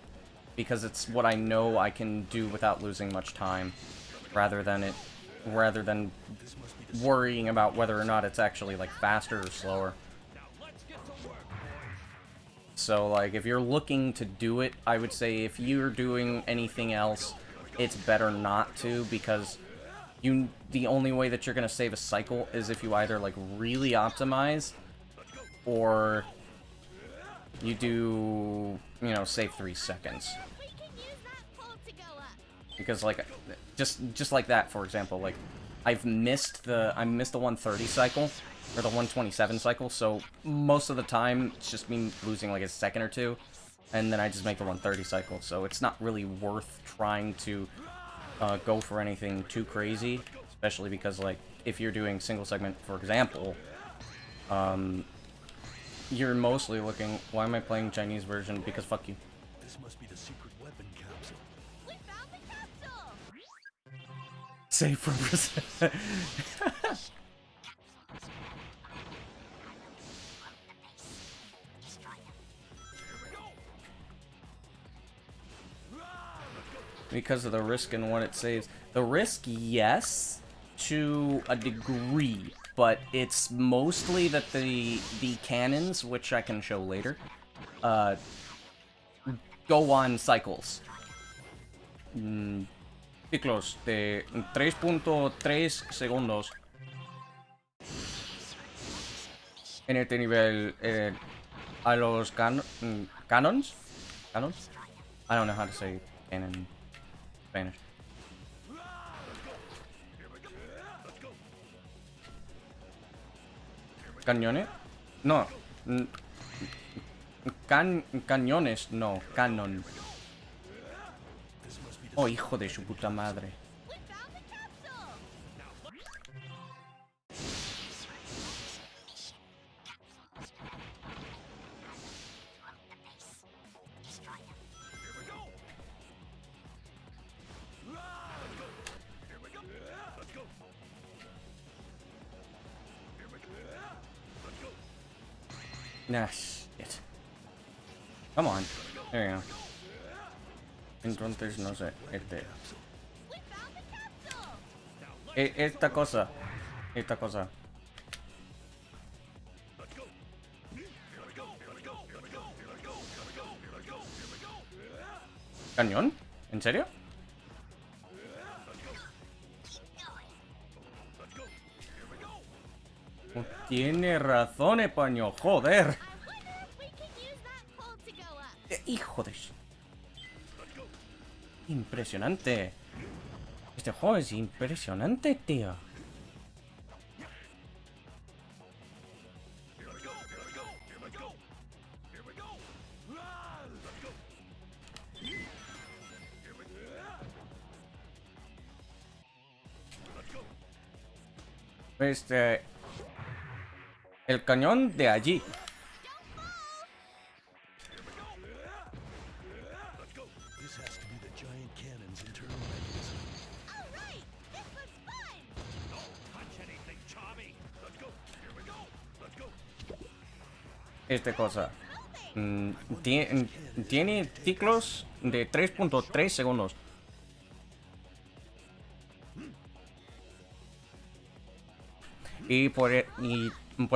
because it's what I know I can do without losing much time, rather than worrying about whether or not it's actually, like, faster or slower. So, like, if you're looking to do it, I would say if you're doing anything else, it's better not to, because the only way that you're going to save a cycle is if you either, like, really optimize, or you do, you know, save 3 seconds. Because, like, just like that, for example, like, I missed the 130 cycle, or the 127 cycle, so most of the time, it's just me losing, like, a second or two, and then I just make the 130 cycle, so it's not really worth trying to go for anything too crazy, especially because, like, if you're doing single segment, for example, you're mostly looking... Why am I playing Chinese version? Because fuck you. This must be the secret weapon capsule. We found the capsule! Save from percent. Because of the risk and what it saves. The risk, yes, to a degree, but it's mostly that the cannons, which I can show later, go on cycles. Ciclos de 3.3 segundos. En este nivel, a los canons? Canons? I don't know how to say cannon in Spanish. ¿Cañones? No. Cañones, no. Canon. Oh, hijo de su puta madre. We found the capsule! Nah, shit. Come on. There you go. Entonces, no sé. We found the capsule! Esta cosa. Esta cosa. ¿Cañón? ¿En serio? Tiene razón, Español. Joder. I wonder if we can use that pole to go up. Hijo de... Impresionante. Este juego es impresionante, tío. El cañón de allí. This has to be the giant cannon's internal mechanism. Alright! This looks fun! Don't touch anything, Chommy. Let's go. Here we go. Let's go. Esta cosa. Tiene ciclos de 3.3 segundos. Y por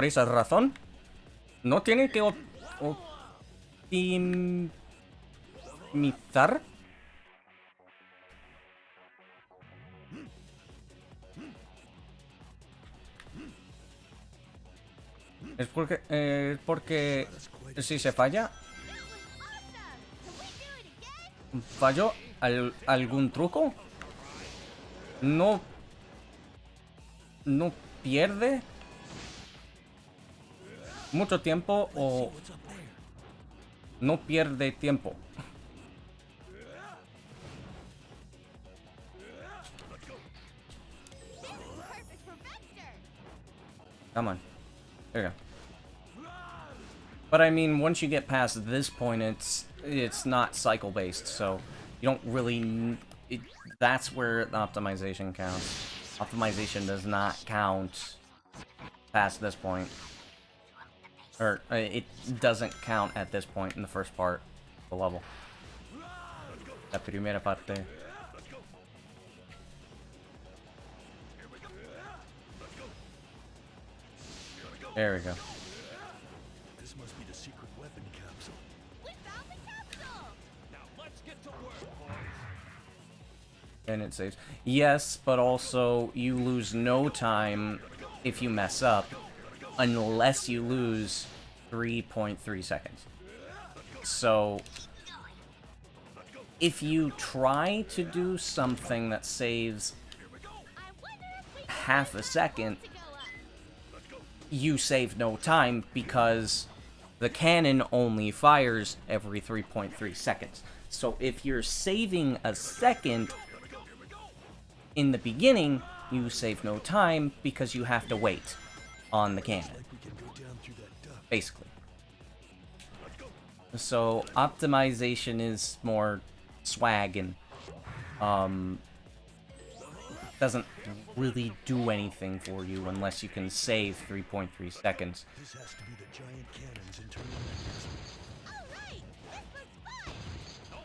esa razón, no tiene que optimizar. Es porque si se falla, ¿falló algún truco? No pierde mucho tiempo o no pierde tiempo. Perfect for Vector! Come on. There you go. But I mean, once you get past this point, it's not cycle based, so you don't really. That's where the optimization counts. Optimization does not count past this point, or it doesn't count at this point in the first part of the level. La primera parte. There we go. This must be the secret weapon capsule. We found the capsule! Now let's get to work, boys. And it saves. Yes, but also you lose no time if you mess up, unless you lose 3.3 seconds. So, if you try to do something that saves I wonder if we can half a second, to go up. you save no time because the cannon only fires every 3.3 seconds. So if you're saving a second in the beginning, you save no time because you have to wait on the cannon, Like we can go down through that duct. basically. So optimization is more swag and doesn't really do anything for you unless you can save 3.3 seconds. This has to be the giant cannon's internal mechanism. Alright! This looks fun!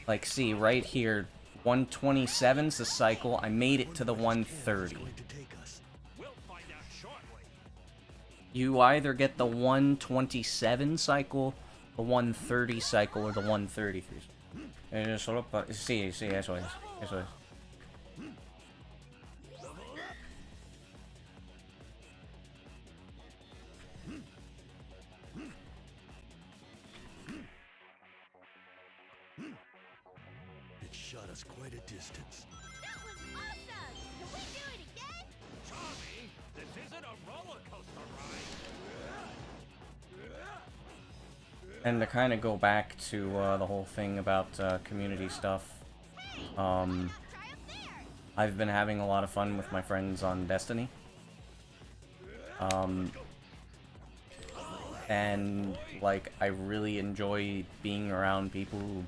Like, see, right here, 127's the cycle. I made it to the 130. Going to take us. We'll find out shortly. You either get the 127 cycle, the 130 cycle, or the 133. Sí, sí, eso es. Eso es. It shot us quite a distance. That was awesome! Can we do it again? Tommy, this isn't a roller coaster ride. And to kind of go back to the whole thing about community stuff, Try up there! I've been having a lot of fun with my friends on Destiny. And, like, I really enjoy being around people who,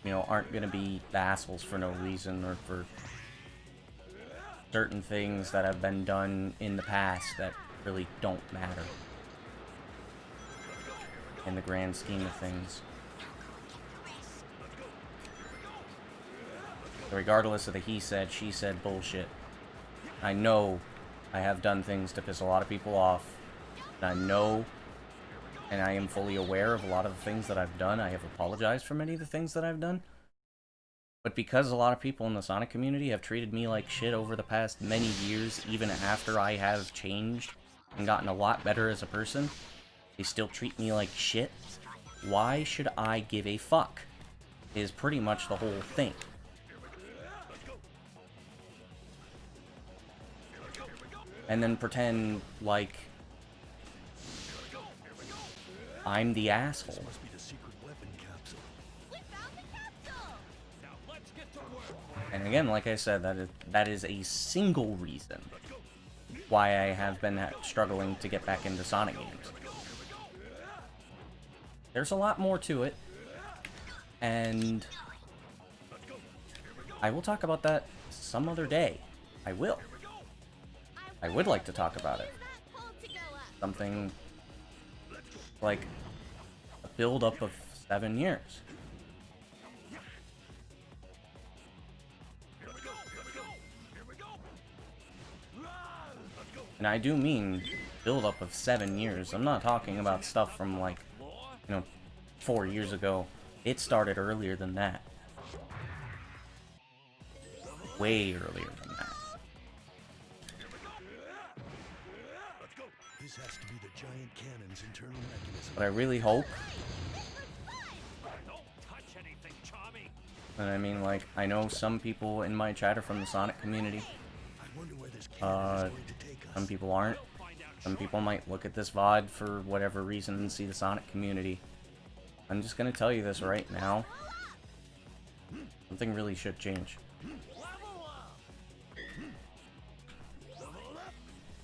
you know, aren't gonna be assholes for no reason, or for certain things that have been done in the past that really don't matter in the grand scheme of things. Regardless of the he said, she said bullshit. I know I have done things to piss a lot of people off. And I know, and I am fully aware of a lot of the things that I've done. I have apologized for many of the things that I've done. But because a lot of people in the Sonic community have treated me like shit over the past many years, even after I have changed and gotten a lot better as a person, they still treat me like shit. Why should I give a fuck? Is pretty much the whole thing. And then pretend like I'm the asshole. Must be the secret weapon capsule. We found the capsule! Now let's get to work. And again, like I said, that is a single reason why I have been struggling to get back into Sonic games. There's a lot more to it, and I will talk about that some other day. I will. I would like to talk about it. That pull to go up. Something like a build-up of 7 years. And I do mean build-up of 7 years. I'm not talking about stuff from, like, you know, 4 years ago. It started earlier than that. Way earlier than that. This has to be the giant cannon's internal mechanism. But I really hope, Don't touch anything, Tommy. and I mean, like, I know some people in my chat are from the Sonic community. I wonder where this cannon is going to take us. Some people aren't. Some people might look at this VOD for whatever reason and see the Sonic community. I'm just gonna tell you this right now. Something really should change.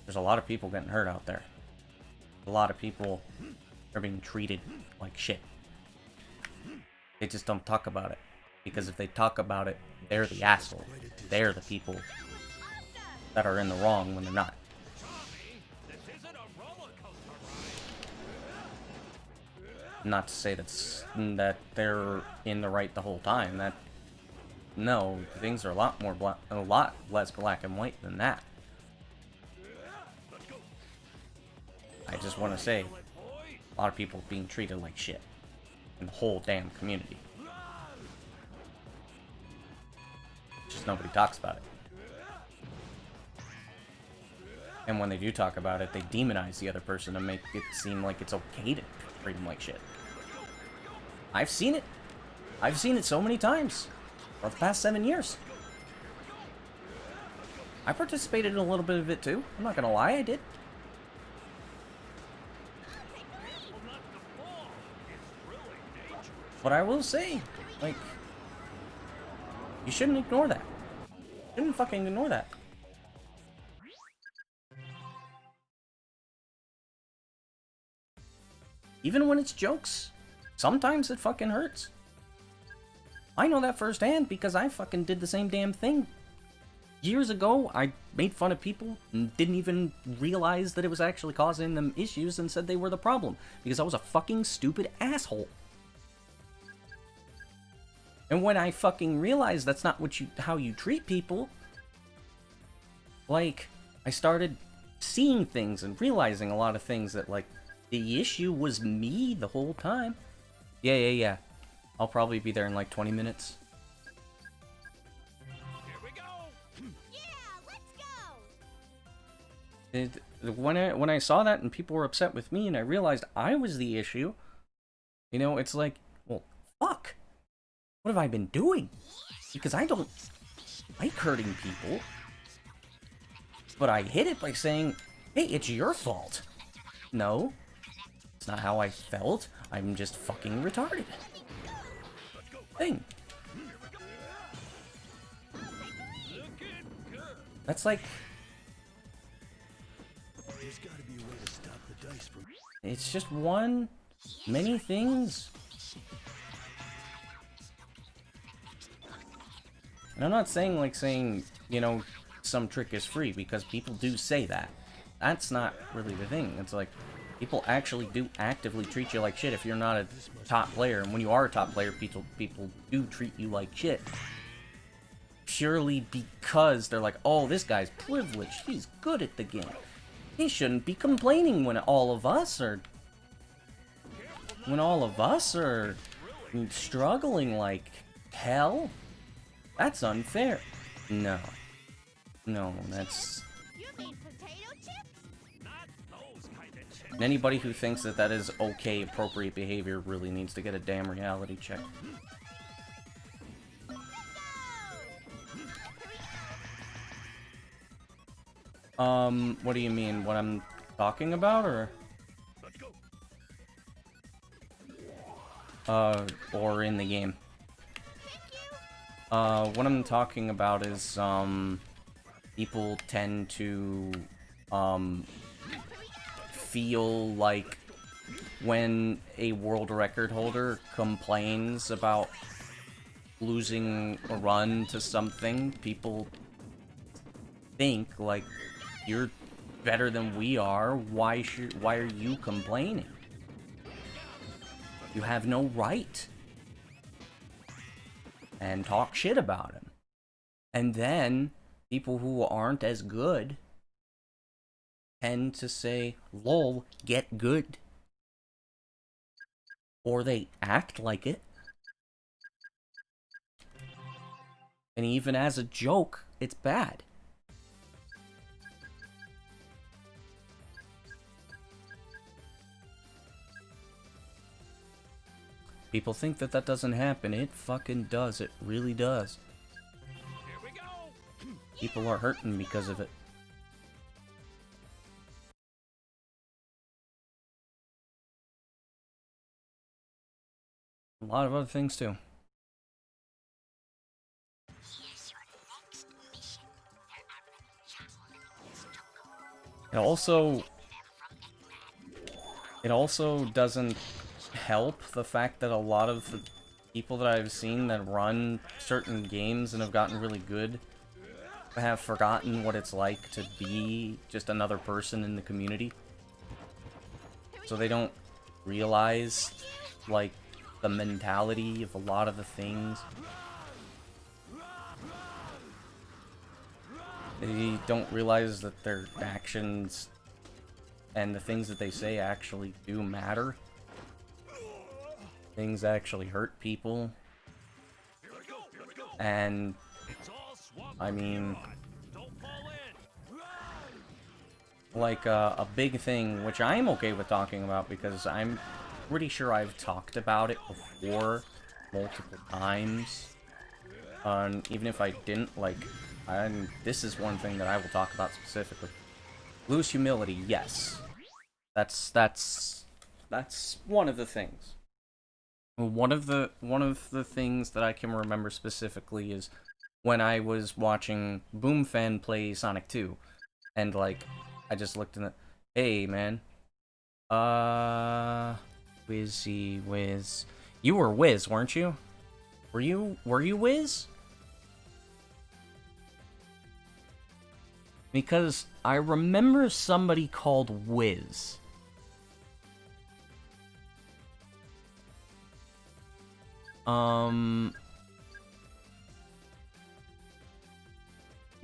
There's a lot of people getting hurt out there. A lot of people are being treated like shit. They just don't talk about it. Because if they talk about it, they're the asshole. They're the people that are in the wrong when they're not. This isn't a roller coaster ride. Not to say that they're in the right the whole time. No, things are a lot less black and white than that. I just want to say, a lot of people being treated like shit in the whole damn community. Just nobody talks about it. And when they do talk about it, they demonize the other person to make it seem like it's okay to treat them like shit. I've seen it. I've seen it so many times for the past 7 years. I participated in a little bit of it too. I'm not gonna lie, I did. Well, not the ball. It's really dangerous. But I will say, like, you shouldn't ignore that. You shouldn't fucking ignore that. Even when it's jokes, sometimes it fucking hurts. I know that firsthand because I fucking did the same damn thing. Years ago, I made fun of people and didn't even realize that it was actually causing them issues and said they were the problem because I was a fucking stupid asshole. And when I fucking realized that's not what how you treat people, like, I started seeing things and realizing a lot of things that, like, the issue was me the whole time. Yeah. I'll probably be there in like 20 minutes. Here we go. Yeah, let's go. When I saw that and people were upset with me and I realized I was the issue, you know, it's like, well, fuck. What have I been doing? Because I don't like hurting people. But I hit it by saying, hey, it's your fault. No, it's not how I felt. I'm just fucking retarded. Thing. That's like... There's gotta be a way to stop the dice from... It's just one, many things. And I'm not saying, like, you know, some trick is free, because people do say that. That's not really the thing. It's like, people actually do actively treat you like shit if you're not a top player. And when you are a top player, people do treat you like shit. Purely because they're like, oh, this guy's privileged. He's good at the game. He shouldn't be complaining when all of us are... struggling like hell. That's unfair. No, that's... You mean potato chips? Not those kind of chips. And anybody who thinks that that is okay, appropriate behavior really needs to get a damn reality check. What do you mean? What I'm talking about, or? Let's go. Or in the game? What I'm talking about is, people tend to, feel like when a world record holder complains about losing a run to something, people think, like, you're better than we are, why are you complaining? You have no right. And talk shit about him. And then, people who aren't as good tend to say, lol, get good. Or they act like it. And even as a joke, it's bad. People think that that doesn't happen. It fucking does. It really does. Here we go. People are hurting because of it. A lot of other things too. It also doesn't help the fact that a lot of the people that I've seen that run certain games and have gotten really good have forgotten what it's like to be just another person in the community. So they don't realize, like, the mentality of a lot of the things. They don't realize that their actions and the things that they say actually do matter. Things actually hurt people. And, I mean, like, a big thing, which I'm okay with talking about because I'm pretty sure I've talked about it before multiple times. Even if I didn't, like, this is one thing that I will talk about specifically. Lose humility, yes. That's one of the things. One of the things that I can remember specifically is when I was watching Boomfan play Sonic 2, and, like, I just looked in the, hey man, Wizzy Wiz, you were Wiz, weren't you? Were you Wiz? Because I remember somebody called Wiz.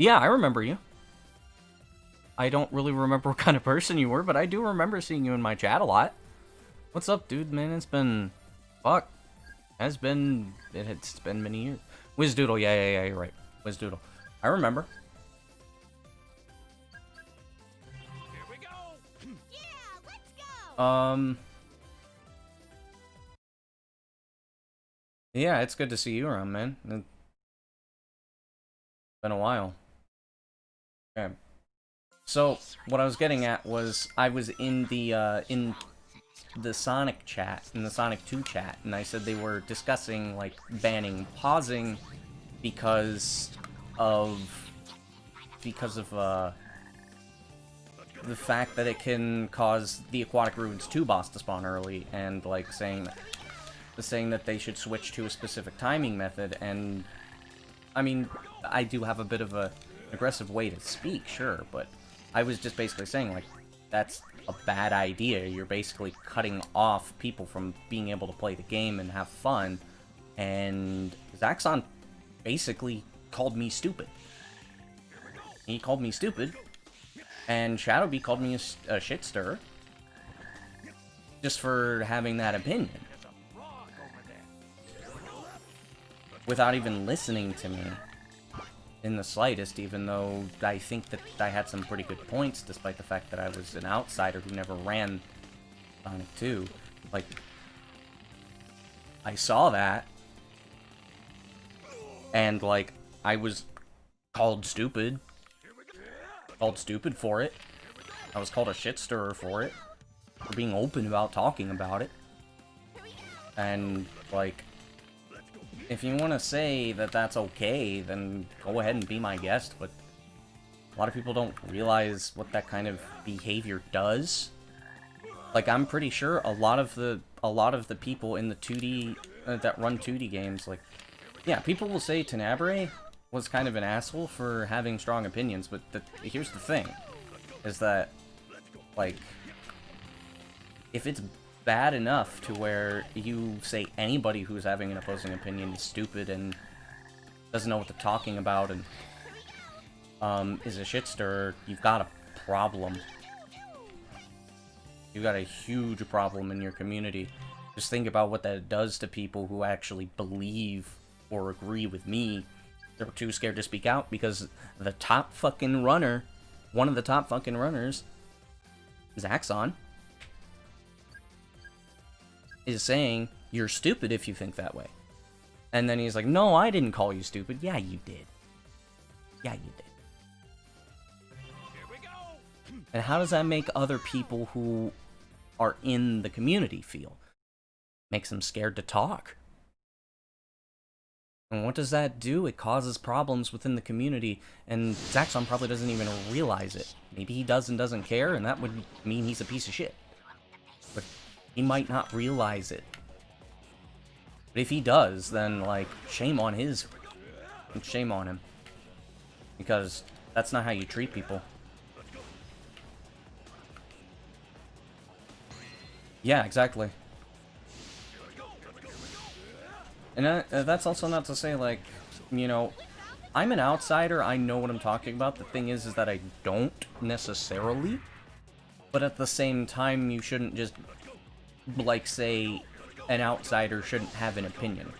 Yeah, I remember you. I don't really remember what kind of person you were, but I do remember seeing you in my chat a lot. What's up, dude, man? It's been... Fuck. It's been many years. Wizdoodle, yeah, you're right. Wizdoodle. I remember. Here we go. Yeah, let's go. Yeah, it's good to see you around, man. It's been a while. Okay. So, what I was getting at was, I was in the Sonic chat, in the Sonic 2 chat, and I said they were discussing, like, banning pausing because of the fact that it can cause the Aquatic Ruins 2 boss to spawn early, and, like, saying that they should switch to a specific timing method, and, I mean, I do have a bit of a aggressive way to speak, sure, but I was just basically saying, like, that's a bad idea. You're basically cutting off people from being able to play the game and have fun, and Zaxxon basically called me stupid. He called me stupid, and Shadowbee called me a shit stirrer, just for having that opinion. Without even listening to me in the slightest, even though I think that I had some pretty good points, despite the fact that I was an outsider who never ran Sonic 2. Like, I saw that, and, like, I was called stupid. Called stupid for it. I was called a shit stirrer for it. For being open about talking about it. And, like, if you want to say that that's okay, then go ahead and be my guest, but a lot of people don't realize what that kind of behavior does. Like, I'm pretty sure a lot of the people in the 2D that run 2D games, like, yeah, people will say Tenebrae was kind of an asshole for having strong opinions, but here's the thing, is that, like, if it's bad enough to where you say anybody who's having an opposing opinion is stupid and doesn't know what they're talking about and is a shit stirrer, you've got a problem. You've got a huge problem in your community. Just think about what that does to people who actually believe or agree with me. They're too scared to speak out because the top fucking runner, one of the top fucking runners, Zaxxon, is saying, you're stupid if you think that way. And then he's like, no, I didn't call you stupid. Yeah, you did. Yeah, you did. Here we go. And how does that make other people who are in the community feel? Makes them scared to talk. And what does that do? It causes problems within the community, and Zaxxon probably doesn't even realize it. Maybe he does and doesn't care, and that would mean he's a piece of shit. But he might not realize it. But if he does, then, like, shame on him. Because that's not how you treat people. Yeah, exactly. And that's also not to say, like, you know, I'm an outsider, I know what I'm talking about. The thing is that I don't necessarily. But at the same time, you shouldn't just, like, say an outsider shouldn't have an opinion.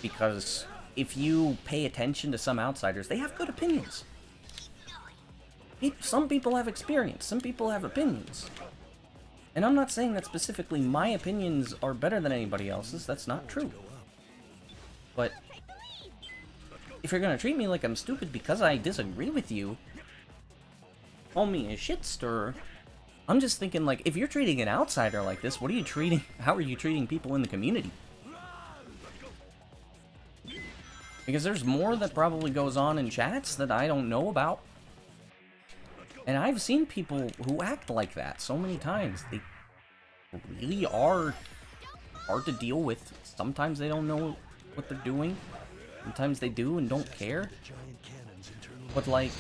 Because if you pay attention to some outsiders, they have good opinions. Some people have experience, some people have opinions. And I'm not saying that specifically my opinions are better than anybody else's, that's not true. But if you're gonna treat me like I'm stupid because I disagree with you, call me a shit stirrer, I'm just thinking, like, if you're treating an outsider like this, how are you treating people in the community? Because there's more that probably goes on in chats that I don't know about. And I've seen people who act like that so many times. They really are hard to deal with. Sometimes they don't know what they're doing. Sometimes they do and don't care. But, like,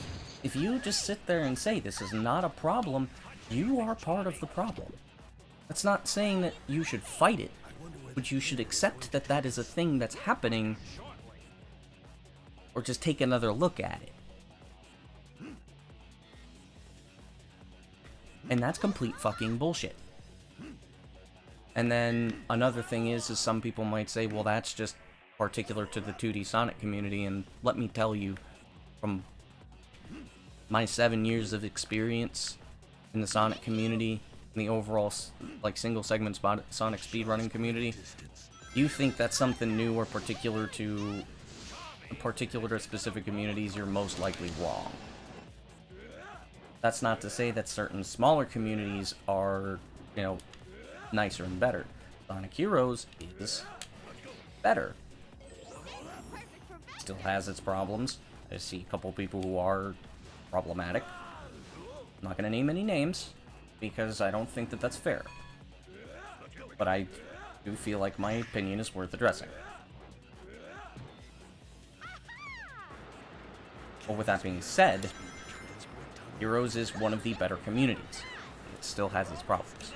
if you just sit there and say this is not a problem, you are part of the problem. That's not saying that you should fight it, but you should accept that that is a thing that's happening, or just take another look at it. And that's complete fucking bullshit. And then another thing is some people might say, well, that's just particular to the 2D Sonic community, and let me tell you, from my 7 years of experience in the Sonic community, in the overall, like, single-segment Sonic speedrunning community, you think that's something new or particular to specific communities, you're most likely wrong. That's not to say that certain smaller communities are, you know, nicer and better. Sonic Heroes is better. Still has its problems. I see a couple people who are problematic. I'm not going to name any names, because I don't think that that's fair. But I do feel like my opinion is worth addressing. But with that being said, Heroes is one of the better communities. It still has its problems.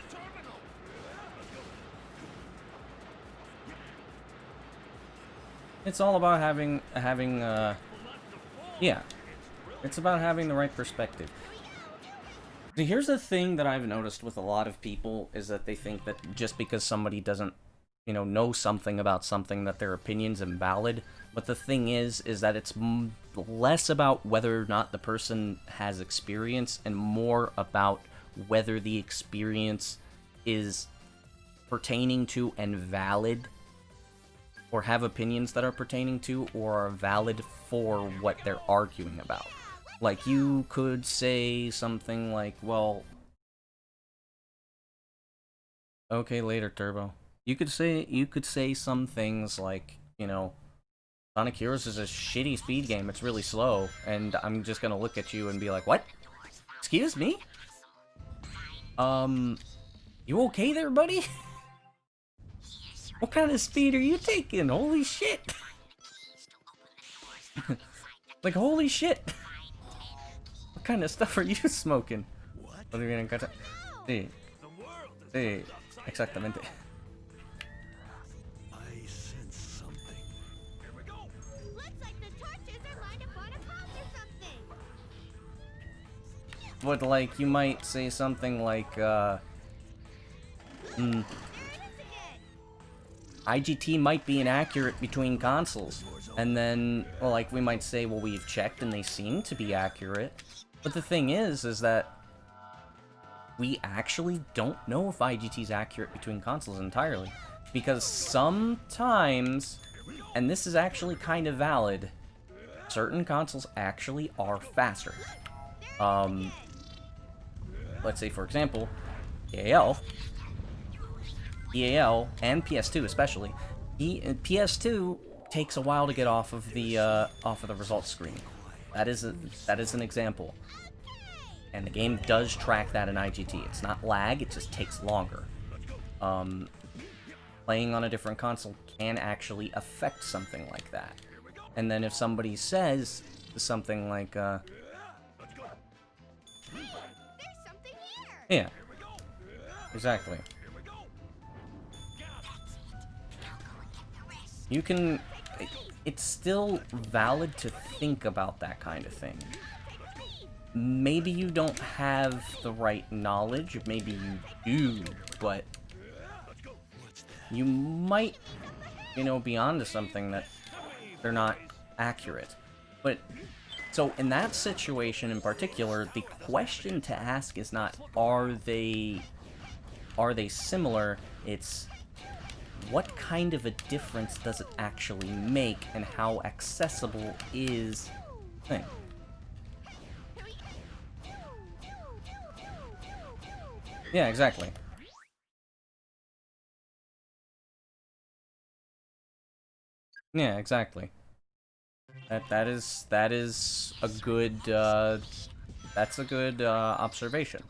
It's all about having yeah. It's about having the right perspective. Here's the thing that I've noticed with a lot of people, is that they think that just because somebody doesn't, you know something about something, that their opinion's invalid. But the thing is that it's less about whether or not the person has experience, and more about whether the experience is pertaining to and valid, or have opinions that are pertaining to or are valid for what they're arguing about. Like, you could say something like, well... Okay, later, Turbo. You could say some things like, you know, Sonic Heroes is a shitty speed game, it's really slow, and I'm just gonna look at you and be like, what? Excuse me? You okay there, buddy? What kind of speed are you taking? Holy shit! Like, holy shit! What kind of stuff are you smoking? What are you gonna cut? Sí. Sí. Exactamente. I sense something. Here we go. Looks like the torches are lined up on a cross or something. But, like, you might say something like, IGT might be inaccurate between consoles. And then, well, like, we might say, well, we've checked and they seem to be accurate. But the thing is that we actually don't know if IGT is accurate between consoles entirely. Because sometimes, and this is actually kind of valid, certain consoles actually are faster. Let's say, for example, EAL, and PS2 especially. PS2 takes a while to get off of the results screen. That is an example. And the game does track that in IGT. It's not lag, it just takes longer. Playing on a different console can actually affect something like that. And then if somebody says something like, There's something here. yeah, exactly. You can... It's still valid to think about that kind of thing. Maybe you don't have the right knowledge, maybe you do, but you might, you know, be onto something that they're not accurate. But, so in that situation in particular, the question to ask is not, are they similar? It's, what kind of a difference does it actually make, and how accessible is the thing? Yeah, exactly. Yeah, exactly. That is a good that's a good observation.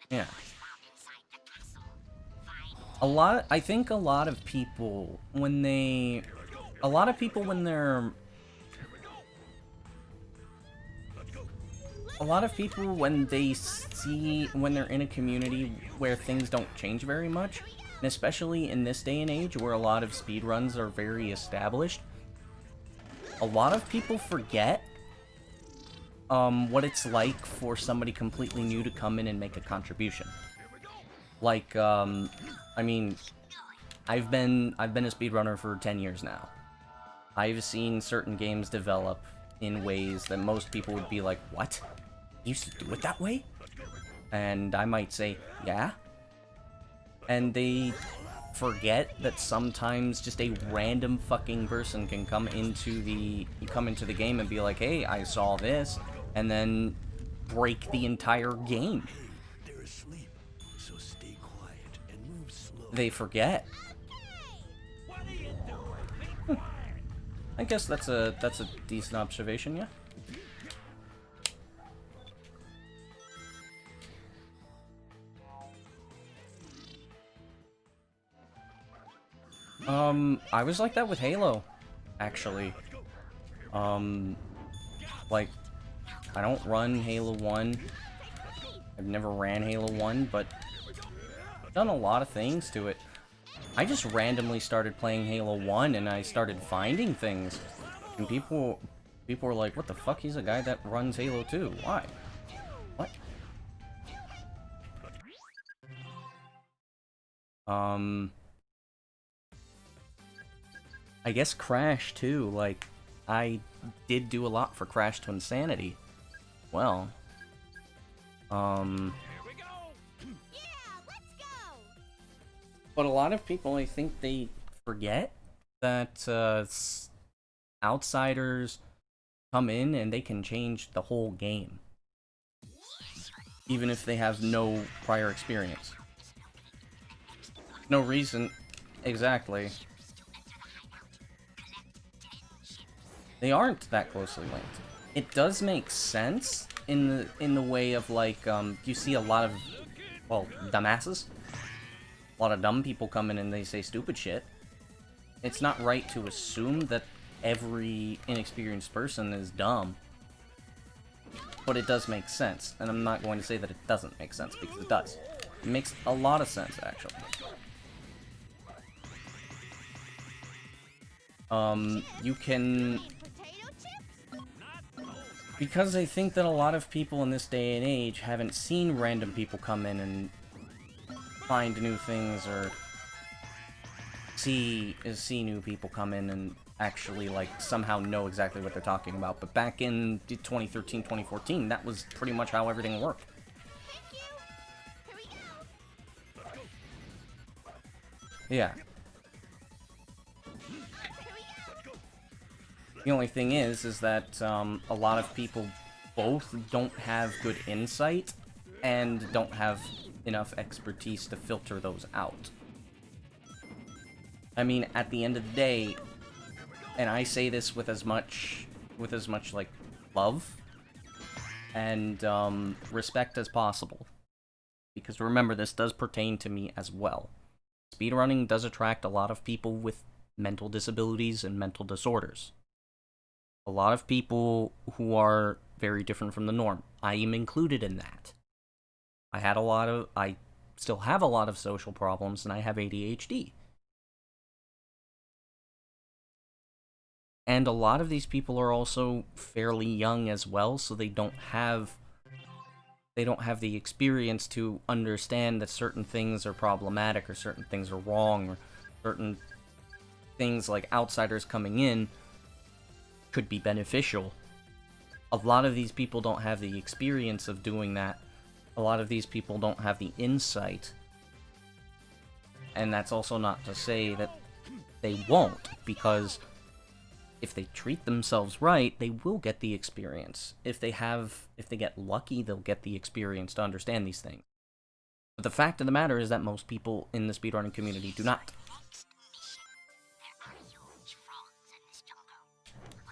Yeah. I think a lot of people when they're in a community where things don't change very much, and especially in this day and age where a lot of speedruns are very established, a lot of people forget what it's like for somebody completely new to come in and make a contribution. Like, I mean, I've been a speedrunner for 10 years now. I've seen certain games develop in ways that most people would be like, what? You used to do it that way? And I might say, yeah. And they forget that sometimes just a random fucking person can come into the game and be like, hey, I saw this, and then break the entire game. They're asleep, so stay quiet and move slow. They forget. What are you doing? Be quiet. I guess that's a decent observation, yeah. I was like that with Halo, actually. Like, I don't run Halo 1. I've never ran Halo 1, but I've done a lot of things to it. I just randomly started playing Halo 1 and I started finding things. And people were like, what the fuck, he's a guy that runs Halo 2. Why? What? I guess Crash, too. Like, I did do a lot for Crash to Insanity. Well, Here we go. Yeah, let's go. but a lot of people, I think they forget that outsiders come in and they can change the whole game. Even if they have no prior experience. No reason. Exactly. They aren't that closely linked. It does make sense in the way of, like, you see a lot of, well, dumbasses. A lot of dumb people come in and they say stupid shit. It's not right to assume that every inexperienced person is dumb. But it does make sense, and I'm not going to say that it doesn't make sense, because it does. It makes a lot of sense, actually. You can... Potato chips? Because I think that a lot of people in this day and age haven't seen random people come in and find new things, or see new people come in and actually, like, somehow know exactly what they're talking about. But back in 2013, 2014, that was pretty much how everything worked. Thank you. Here we go. Yeah. Here we go. The only thing is that a lot of people both don't have good insight and don't have enough expertise to filter those out. I mean, at the end of the day, and I say this with as much like love and respect as possible, because remember, this does pertain to me as well. Speedrunning does attract a lot of people with mental disabilities and mental disorders. A lot of people who are very different from the norm. I am included in that. I still have a lot of social problems, and I have ADHD. And a lot of these people are also fairly young as well, so they don't have the experience to understand that certain things are problematic, or certain things are wrong, or certain things like outsiders coming in could be beneficial. A lot of these people don't have the experience of doing that. A lot of these people don't have the insight. And that's also not to say that they won't, because if they treat themselves right, they will get the experience. If they get lucky, they'll get the experience to understand these things. But the fact of the matter is that most people in the speedrunning community do not.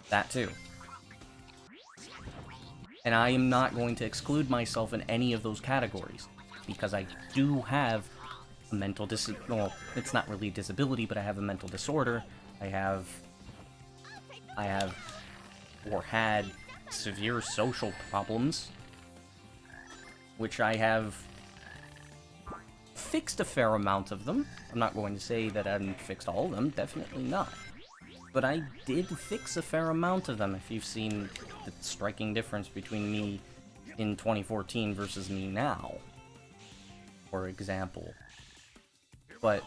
That too. And I am not going to exclude myself in any of those categories, because I do have a mental well, it's not really a disability, but I have a mental disorder. I have or had severe social problems, which I have fixed a fair amount of them. I'm not going to say that I haven't fixed all of them, definitely not. but I did fix a fair amount of them. If you've seen the striking difference between me in 2014 versus me now, for example. But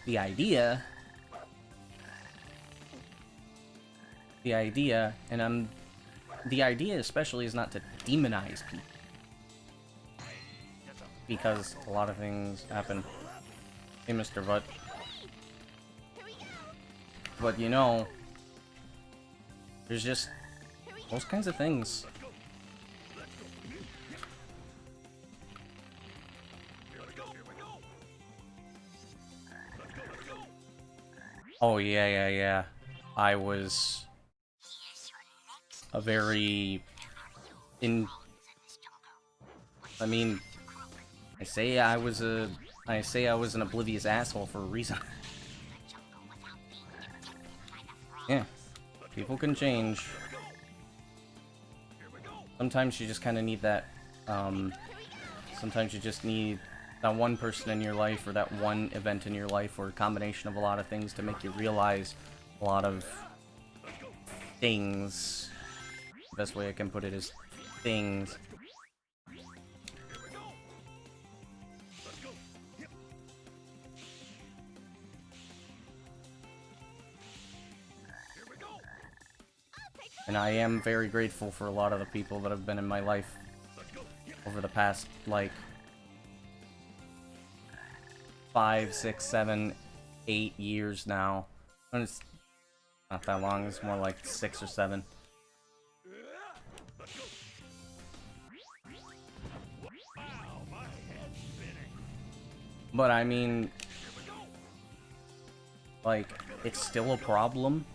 the idea, and the idea especially is not to demonize people, because a lot of things happen. Hey, Mr. Butt. But you know, there's just those kinds of things. Oh yeah. I was a very I mean, I say I was an oblivious asshole for a reason. Yeah, people can change. Sometimes you just kind of need that, sometimes you just need that one person in your life, or that one event in your life, or a combination of a lot of things to make you realize a lot of things. The best way I can put it is things. And I am very grateful for a lot of the people that have been in my life over the past, like, 5, 6, 7, 8 years now. And it's not that long, it's more like 6 or 7. But I mean, like, it's still a problem.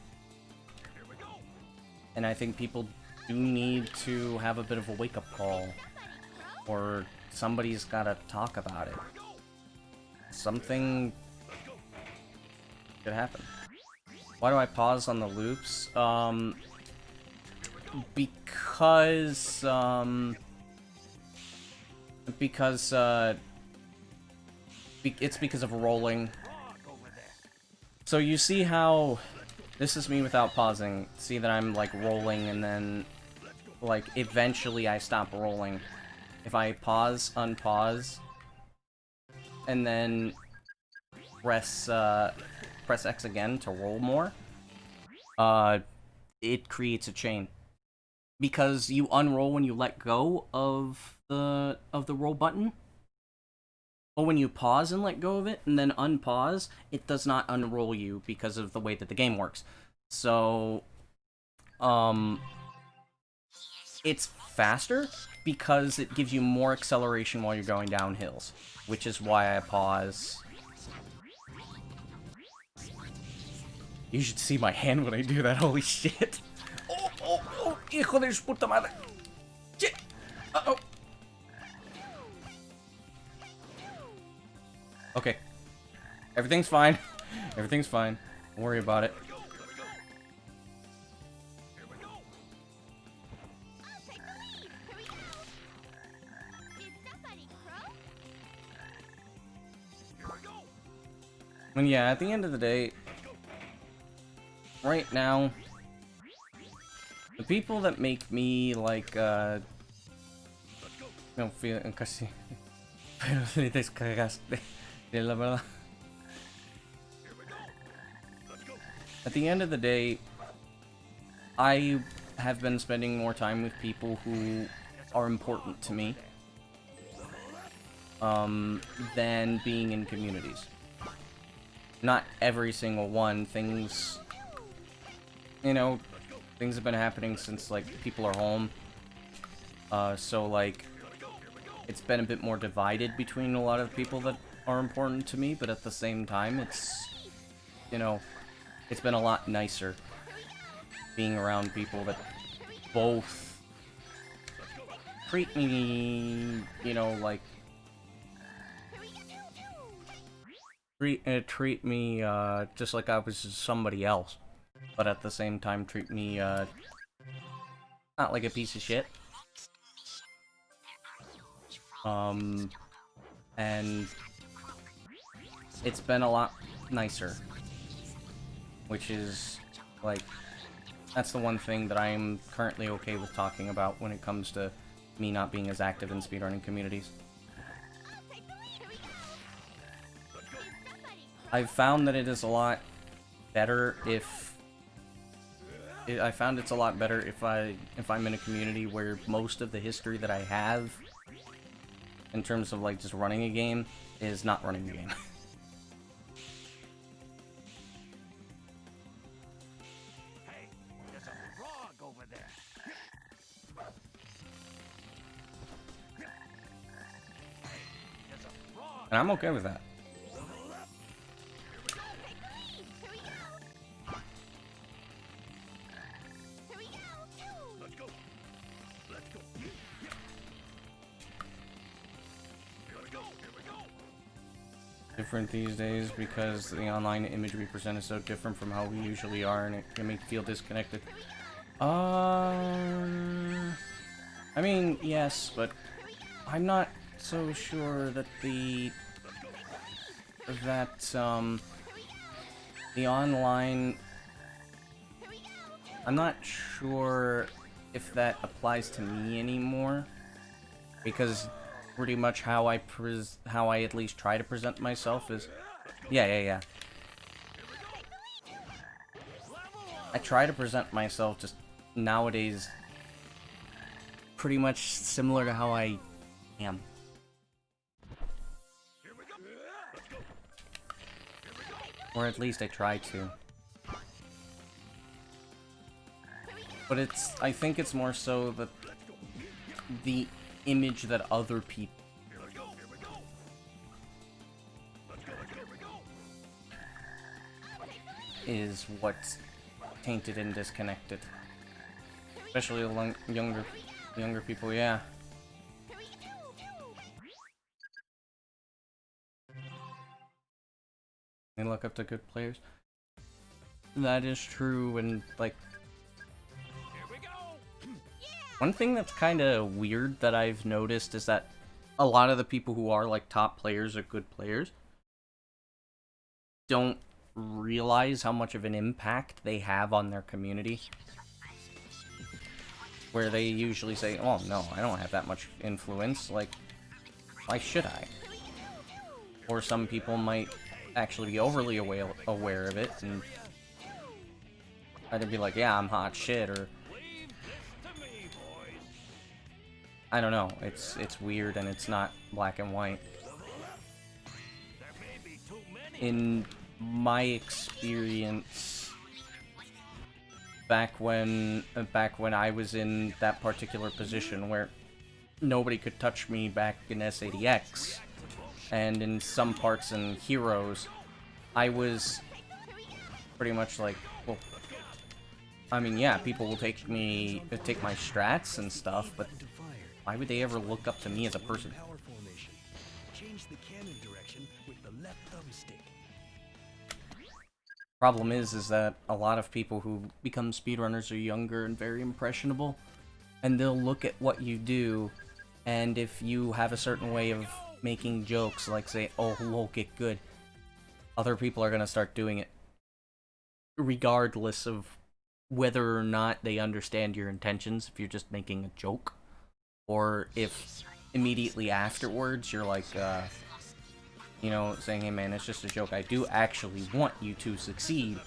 And I think people do need to have a bit of a wake-up call. Or somebody's gotta talk about it. Something could happen. Why do I pause on the loops? It's because of rolling. So you see how this is me without pausing. See that I'm like rolling, and then like eventually I stop rolling. If I pause, unpause, and then press X again to roll more, it creates a chain. Because you unroll when you let go of the roll button. But when you pause and let go of it, and then unpause, it does not unroll you because of the way that the game works. So, it's faster because it gives you more acceleration while you're going down hills, which is why I pause. You should see my hand when I do that, holy shit. Oh, hijo de su puta madre. Shit. Uh-oh. Okay. Everything's fine. Everything's fine. Don't worry about it. And yeah, at the end of the day, right now, the people that make me like, no, feel casi, pero te descargaste. La verdad. At the end of the day, I have been spending more time with people who are important to me, than being in communities. Not every single one. Things, you know, things have been happening since, like, people are home. So, like, it's been a bit more divided between a lot of people that are important to me, but at the same time, it's, you know, it's been a lot nicer being around people that both treat me, you know, like, treat me, just like I was just somebody else, but at the same time treat me, not like a piece of shit. And it's been a lot nicer which is, like, that's the one thing that I'm currently okay with talking about when it comes to me not being as active in speedrunning communities. I've found that it is a lot better if... I found it's a lot better if I'm in a community where most of the history that I have, in terms of, like, just running a game, is not running the game. Hey, there's a frog over there. There's a frog. And I'm okay with that. Let's go. Let's go. Here we go. Here we go. Different these days because the online image we present is so different from how we usually are, and it can make me feel disconnected. I mean, yes, but I'm not so sure that the online... I'm not sure if that applies to me anymore, because pretty much how I at least try to present myself is, yeah. I try to present myself just nowadays pretty much similar to how I am. Or at least I try to. But I think it's more so that the image that other people is what's tainted and disconnected. Especially along younger people, yeah. They look up to good players. That is true, and like one thing that's kind of weird that I've noticed is that a lot of the people who are like top players or good players don't realize how much of an impact they have on their community. Where they usually say, oh no, I don't have that much influence, like, why should I? Or some people might actually be overly aware of it and either be like, yeah, I'm hot shit, or I don't know, it's weird and it's not black and white. In my experience, back when I was in that particular position where nobody could touch me back in S80X, and in some parts in Heroes, I was pretty much like, well, I mean, yeah, people will take my strats and stuff, but why would they ever look up to me as a person? Power formation. Change the cannon direction with the left thumbstick. Problem is that a lot of people who become speedrunners are younger and very impressionable, and they'll look at what you do, and if you have a certain way of making jokes, like say, oh, lol, get good, other people are gonna start doing it, regardless of whether or not they understand your intentions, if you're just making a joke, or if immediately afterwards you're like, you know, saying, hey man, it's just a joke, I do actually want you to succeed,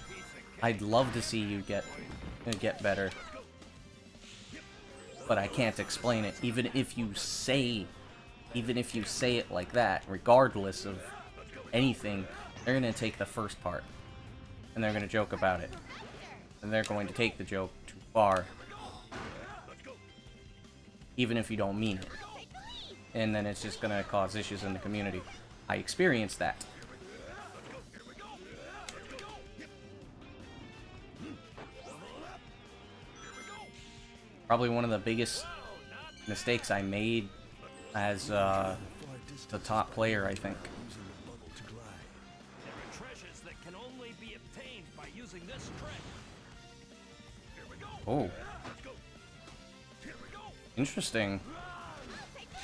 I'd love to see you get better, but I can't explain it. Even if you say it like that, regardless of anything, they're gonna take the first part, and they're gonna joke about it, and they're going to take the joke too far, even if you don't mean it, and then it's just gonna cause issues in the community. I experienced that. Probably one of the biggest mistakes I made as the top player, I think. There are treasures that can only be obtained by using this trick. Here we go. Oh, Let's go. Here we go. interesting.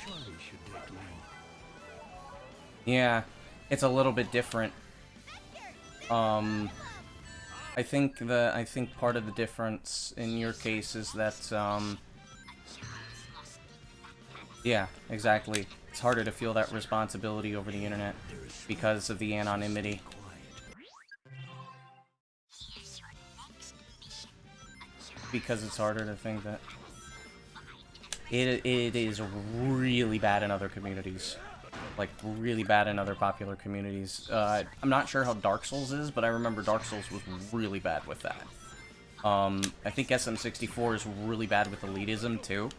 Charlie should take lead. Yeah, it's a little bit different. I think part of the difference in your case is that, yeah, exactly. It's harder to feel that responsibility over the internet because of the anonymity. Because it's harder to think that it is really bad in other communities. Like, really bad in other popular communities. I'm not sure how Dark Souls is, but I remember Dark Souls was really bad with that. I think SM64 is really bad with elitism, too.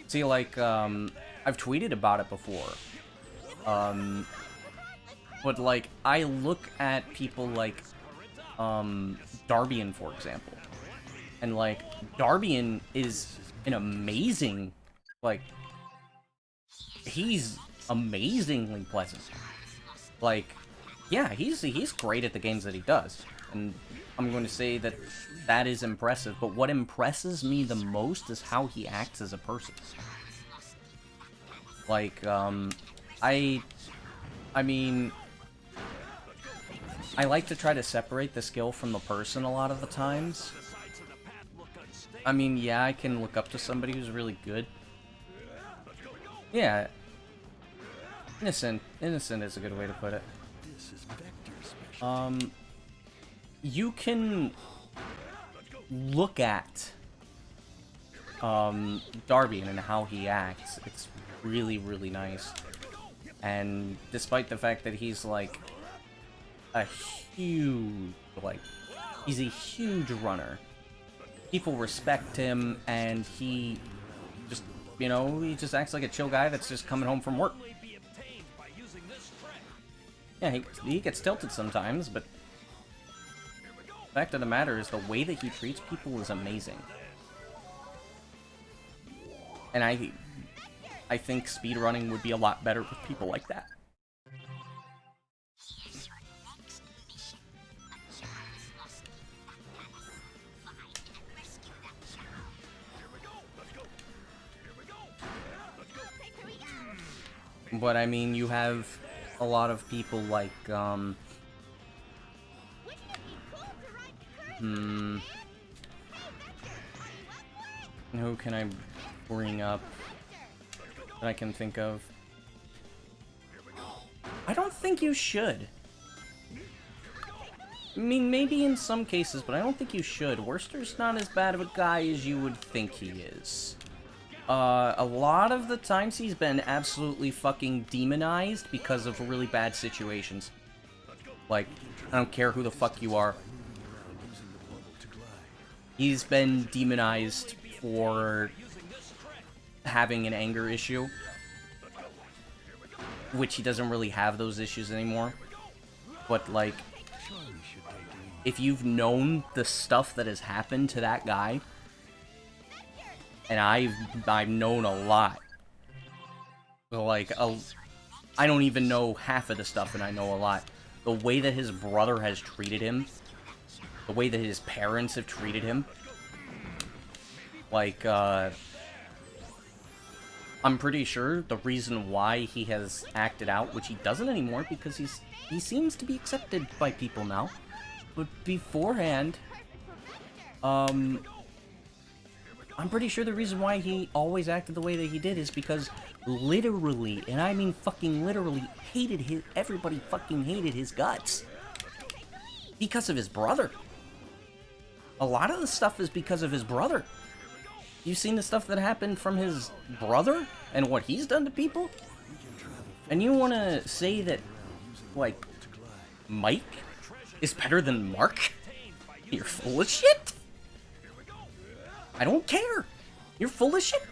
See, like, I've tweeted about it before. But, like, I look at people like, Darbian, for example. And, like, Darbian is an amazing, like, he's amazingly pleasant. Like, yeah, he's great at the games that he does. And I'm going to say that that is impressive. But what impresses me the most is how he acts as a person. Like, I mean, I like to try to separate the skill from the person a lot of the times. I mean, yeah, I can look up to somebody who's really good. Yeah. Innocent is a good way to put it. You can look at Darbian and how he acts. It's really, really nice. And despite the fact that he's like a huge, like, he's a huge runner, people respect him, and he just, you know, he just acts like a chill guy that's just coming home from work. Yeah, he gets tilted sometimes, but the fact of the matter is the way that he treats people is amazing. And I think speedrunning would be a lot better with people like that. But I mean, you have a lot of people like, who can I bring up that I can think of? I don't think you should. I mean, maybe in some cases, but I don't think you should. Worcester's not as bad of a guy as you would think he is. A lot of the times he's been absolutely fucking demonized because of really bad situations. Like, I don't care who the fuck you are. He's been demonized for having an anger issue, which he doesn't really have those issues anymore. But, like, if you've known the stuff that has happened to that guy, and I've known a lot. Like, I don't even know half of the stuff, and I know a lot. The way that his brother has treated him, the way that his parents have treated him, like, I'm pretty sure the reason why he has acted out, which he doesn't anymore, because he seems to be accepted by people now. But beforehand, I'm pretty sure the reason why he always acted the way that he did is because literally, and I mean fucking literally, everybody fucking hated his guts. Because of his brother. A lot of the stuff is because of his brother. You've seen the stuff that happened from his brother and what he's done to people? And you want to say that, like, Mike is better than Mark? You're full of shit? I don't care. You're full of shit.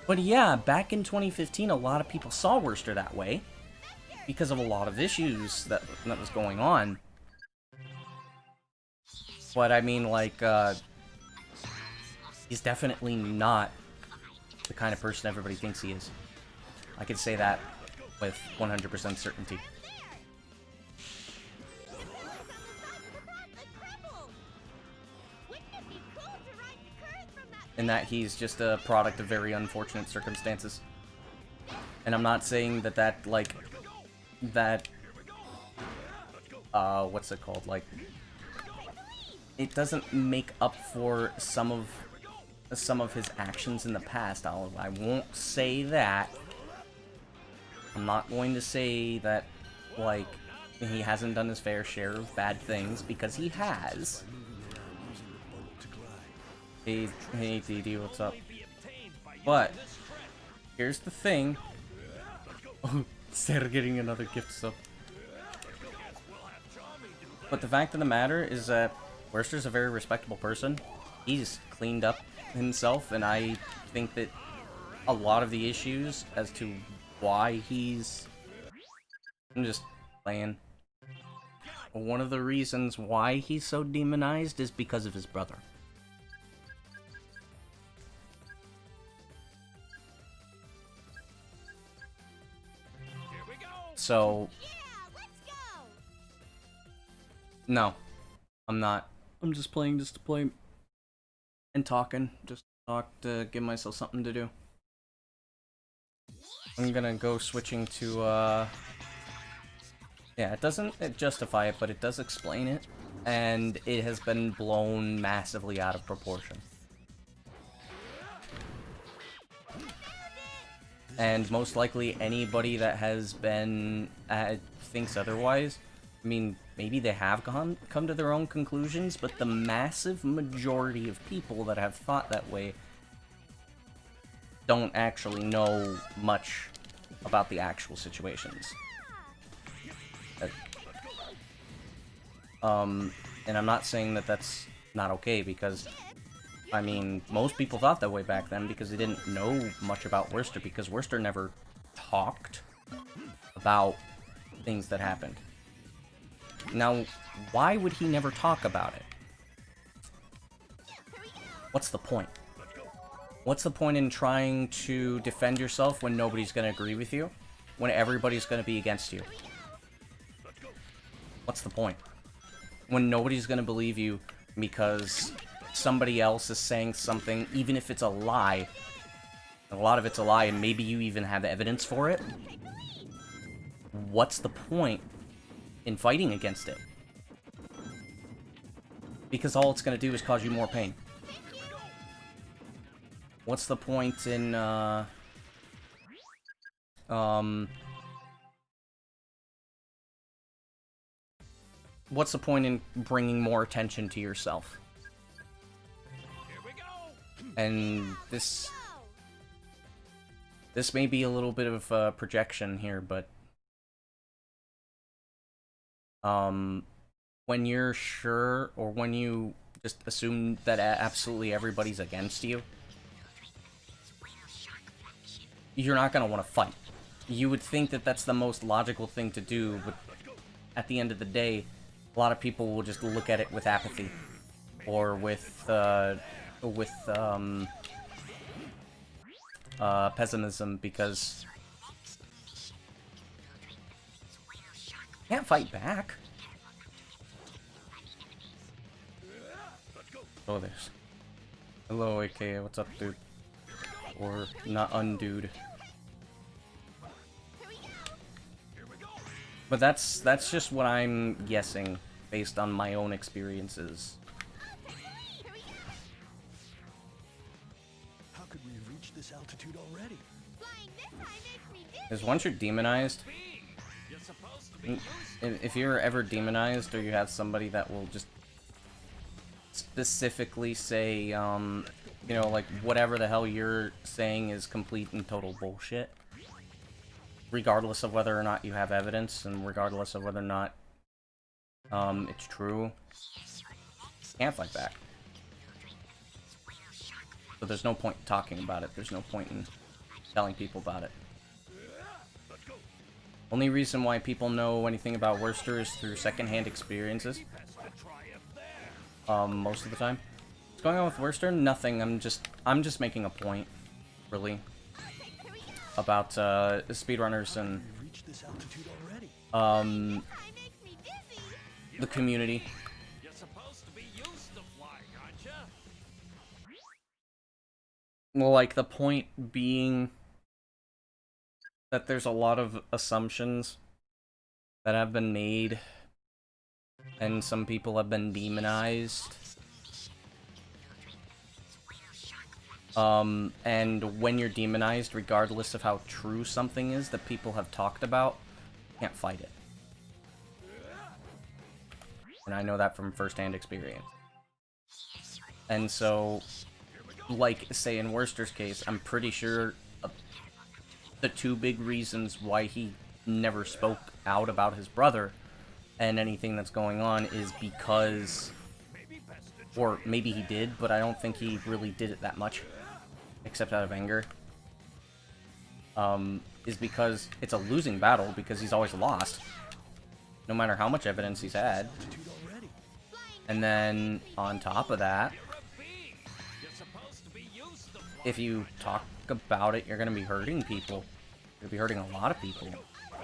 But yeah, back in 2015, a lot of people saw Worcester that way because of a lot of issues that was going on. But I mean, like, he's definitely not the kind of person everybody thinks he is. I can say that with 100% certainty. And that he's just a product of very unfortunate circumstances. And I'm not saying that that, like, that, what's it called? Like, it doesn't make up for some of his actions in the past. I won't say that. I'm not going to say that, like, he hasn't done his fair share of bad things, because he has. Hey, DD, what's up? But, here's the thing. Oh, Sarah getting another gift sub. But the fact of the matter is that Worcester's a very respectable person. He's cleaned up himself, and I think that a lot of the issues as to why he's... I'm just playing. One of the reasons why he's so demonized is because of his brother. So... No. I'm not. I'm just playing just to play. And talking. Just talk to give myself something to do. I'm gonna go switching to, yeah, it doesn't justify it, but it does explain it. And it has been blown massively out of proportion. And most likely anybody that has been, thinks otherwise, I mean, maybe they have come to their own conclusions, but the massive majority of people that have thought that way don't actually know much about the actual situations. And I'm not saying that that's not okay, because, I mean, most people thought that way back then because they didn't know much about Worcester, because Worcester never talked about things that happened. Now, why would he never talk about it? What's the point? What's the point in trying to defend yourself when nobody's going to agree with you? When everybody's going to be against you? What's the point? When nobody's going to believe you because somebody else is saying something, even if it's a lie. A lot of it's a lie, and maybe you even have evidence for it. What's the point in fighting against it? Because all it's going to do is cause you more pain. What's the point in, what's the point in bringing more attention to yourself? And this may be a little bit of projection here, but when you're sure, or when you just assume that absolutely everybody's against you, you're not going to want to fight. You would think that that's the most logical thing to do, but at the end of the day, a lot of people will just look at it with apathy, or with pessimism, because you can't fight back. Oh, there's... Hello, AKA, what's up, dude? Or not undude. But that's just what I'm guessing based on my own experiences. How could we reach this altitude already? Because once you're demonized, if you're ever demonized, or you have somebody that will just specifically say, you know, like, whatever the hell you're saying is complete and total bullshit, regardless of whether or not you have evidence, and regardless of whether or not it's true, you can't fight back. So there's no point in talking about it. There's no point in telling people about it. Only reason why people know anything about Worcester is through secondhand experiences. Most of the time. What's going on with Worcester? Nothing. I'm just making a point, really, about speedrunners and the community. You're supposed to be used to flying, aren't you? Well, like, the point being that there's a lot of assumptions that have been made, and some people have been demonized. And when you're demonized, regardless of how true something is that people have talked about, you can't fight it. And I know that from first-hand experience. And so, like, say in Worcester's case, I'm pretty sure the two big reasons why he never spoke out about his brother and anything that's going on is because, or maybe he did, but I don't think he really did it that much, except out of anger, is because it's a losing battle because he's always lost, no matter how much evidence he's had. And then, on top of that, if you talk about it, you're going to be hurting people. You're going to be hurting a lot of people.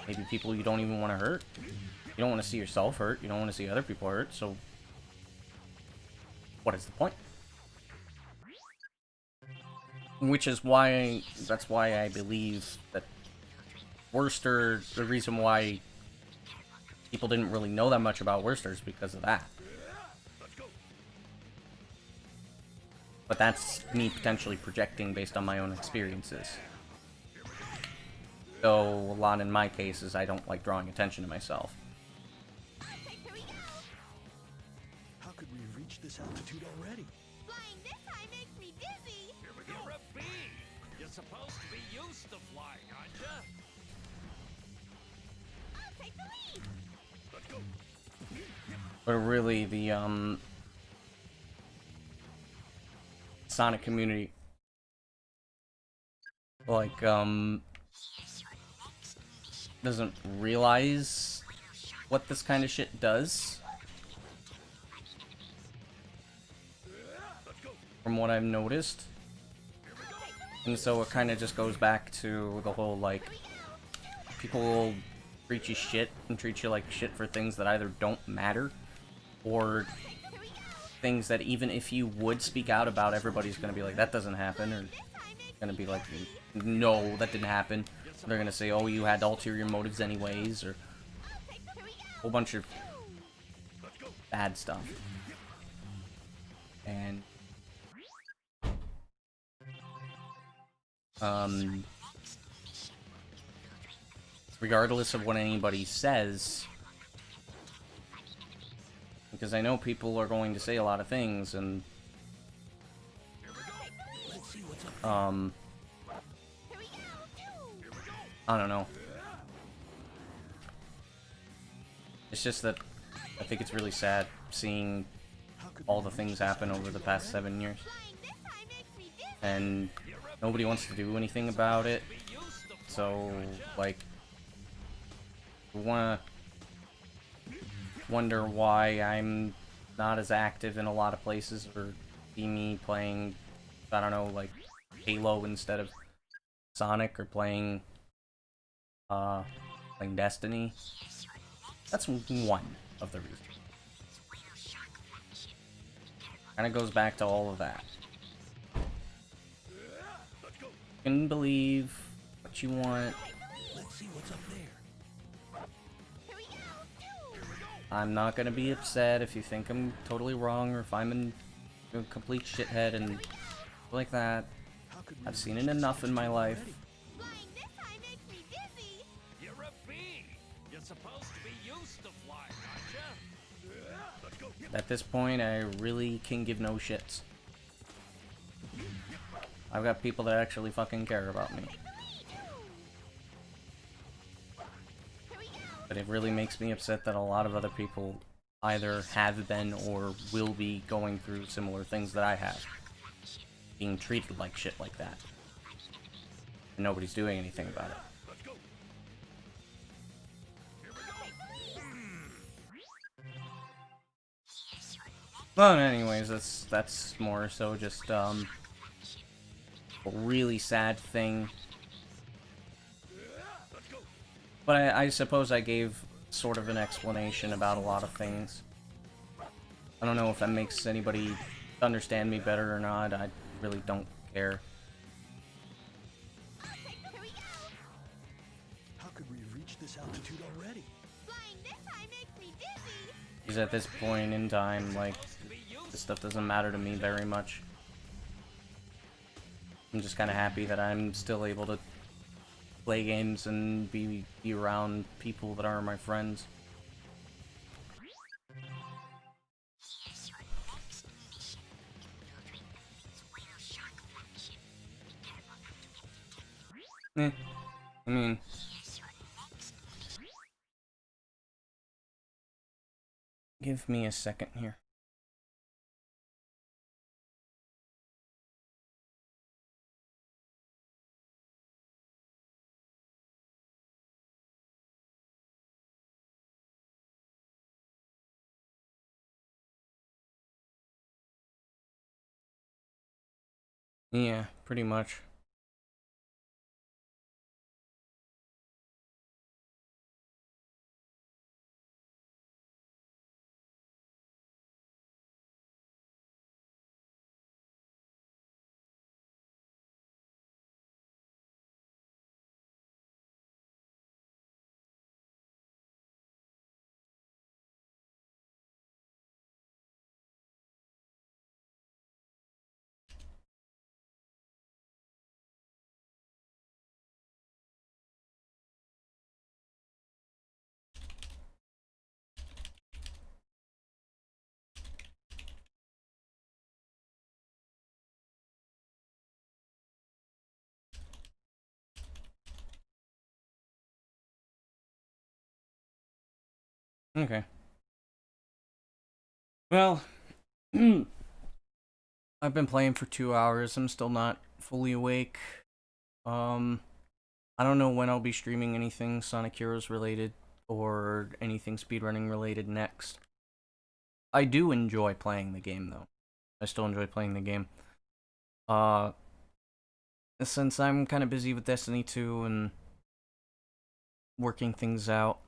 Maybe people you don't even want to hurt. You don't want to see yourself hurt. You don't want to see other people hurt, so what is the point? Which is why, that's why I believe that Worcester, the reason why people didn't really know that much about Worcester is because of that. But that's me potentially projecting based on my own experiences. So, a lot in my cases, I don't like drawing attention to myself. How could we have reached this altitude already? Flying this high makes me dizzy. Here we go. You're a bee. You're supposed to be used to flying, aren't you? I'll take the lead. Let's go. But really, the, Sonic community, like, doesn't realize what this kind of shit does. From what I've noticed. And so it kind of just goes back to the whole, like, people will treat you shit and treat you like shit for things that either don't matter, or things that even if you would speak out about, everybody's gonna be like, that doesn't happen, or gonna be like, no, that didn't happen. They're gonna say, oh, you had ulterior motives anyways, or a whole bunch of bad stuff. And regardless of what anybody says, because I know people are going to say a lot of things, and I don't know. It's just that I think it's really sad seeing all the things happen over the past 7 years, and nobody wants to do anything about it. So, like, we wanna wonder why I'm not as active in a lot of places, or see me playing, I don't know, like Halo instead of Sonic, or playing Destiny. That's one of the reasons. Kind of goes back to all of that. You can believe what you want. Let's see what's up there. I'm not gonna be upset if you think I'm totally wrong, or if I'm a complete shithead and like that. I've seen it enough in my life. Flying this high makes me dizzy. You're a bee. You're supposed to be used to flying, aren't you? Let's go. At this point, I really can give no shits. I've got people that actually fucking care about me. But it really makes me upset that a lot of other people either have been or will be going through similar things that I have. Being treated like shit like that. And nobody's doing anything about it. Let's go. Here we go. Well, anyways, that's more so just a really sad thing. But I suppose I gave sort of an explanation about a lot of things. I don't know if that makes anybody understand me better or not. I really don't care. this altitude already. Flying this high makes me dizzy. Because at this point in time, like, this stuff doesn't matter to me very much. I'm just kind of happy that I'm still able to play games and be around people that are my friends. I mean... Give me a second here. Yeah, pretty much. Okay. Well, I've been playing for 2 hours. I'm still not fully awake. I don't know when I'll be streaming anything Sonic Heroes related or anything speedrunning related next. I do enjoy playing the game though. I still enjoy playing the game. Since I'm kind of busy with Destiny 2 and working things out,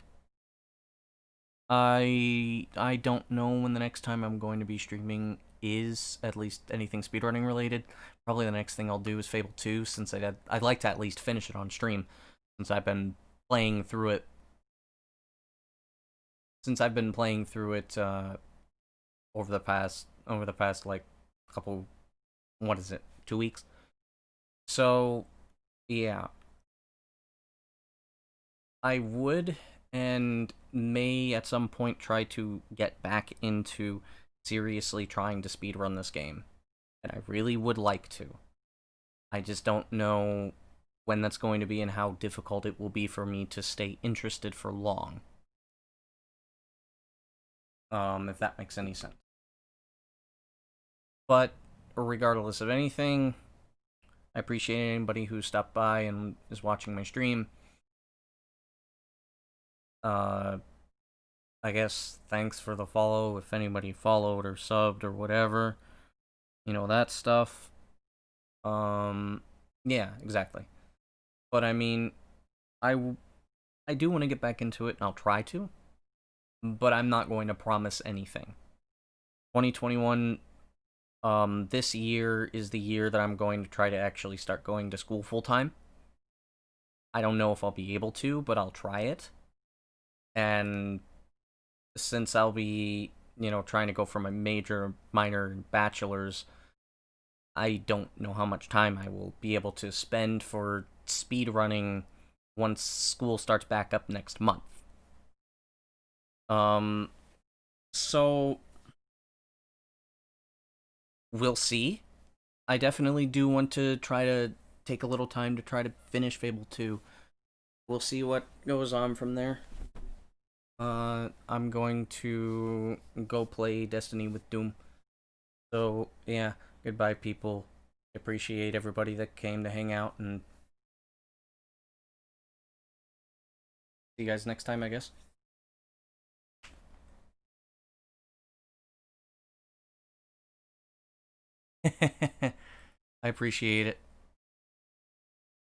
I don't know when the next time I'm going to be streaming is, at least anything speedrunning related. Probably the next thing I'll do is Fable 2, since I'd like to at least finish it on stream, since I've been playing through it. Over the past like couple, what is it, 2 weeks? So, yeah. I would and may at some point try to get back into seriously trying to speedrun this game. And I really would like to. I just don't know when that's going to be and how difficult it will be for me to stay interested for long. If that makes any sense. But, regardless of anything, I appreciate anybody who stopped by and is watching my stream. I guess thanks for the follow, if anybody followed or subbed or whatever. You know, that stuff. Yeah, exactly. But I mean, I do want to get back into it, and I'll try to. But I'm not going to promise anything. 2021, this year is the year that I'm going to try to actually start going to school full-time. I don't know if I'll be able to, but I'll try it. And since I'll be, you know, trying to go from a major, minor, bachelor's, I don't know how much time I will be able to spend for speedrunning once school starts back up next month. So we'll see. I definitely do want to try to take a little time to try to finish Fable 2. We'll see what goes on from there. I'm going to go play Destiny with Doom. So, yeah, goodbye, people. Appreciate everybody that came to hang out, and see you guys next time, I guess. I appreciate it.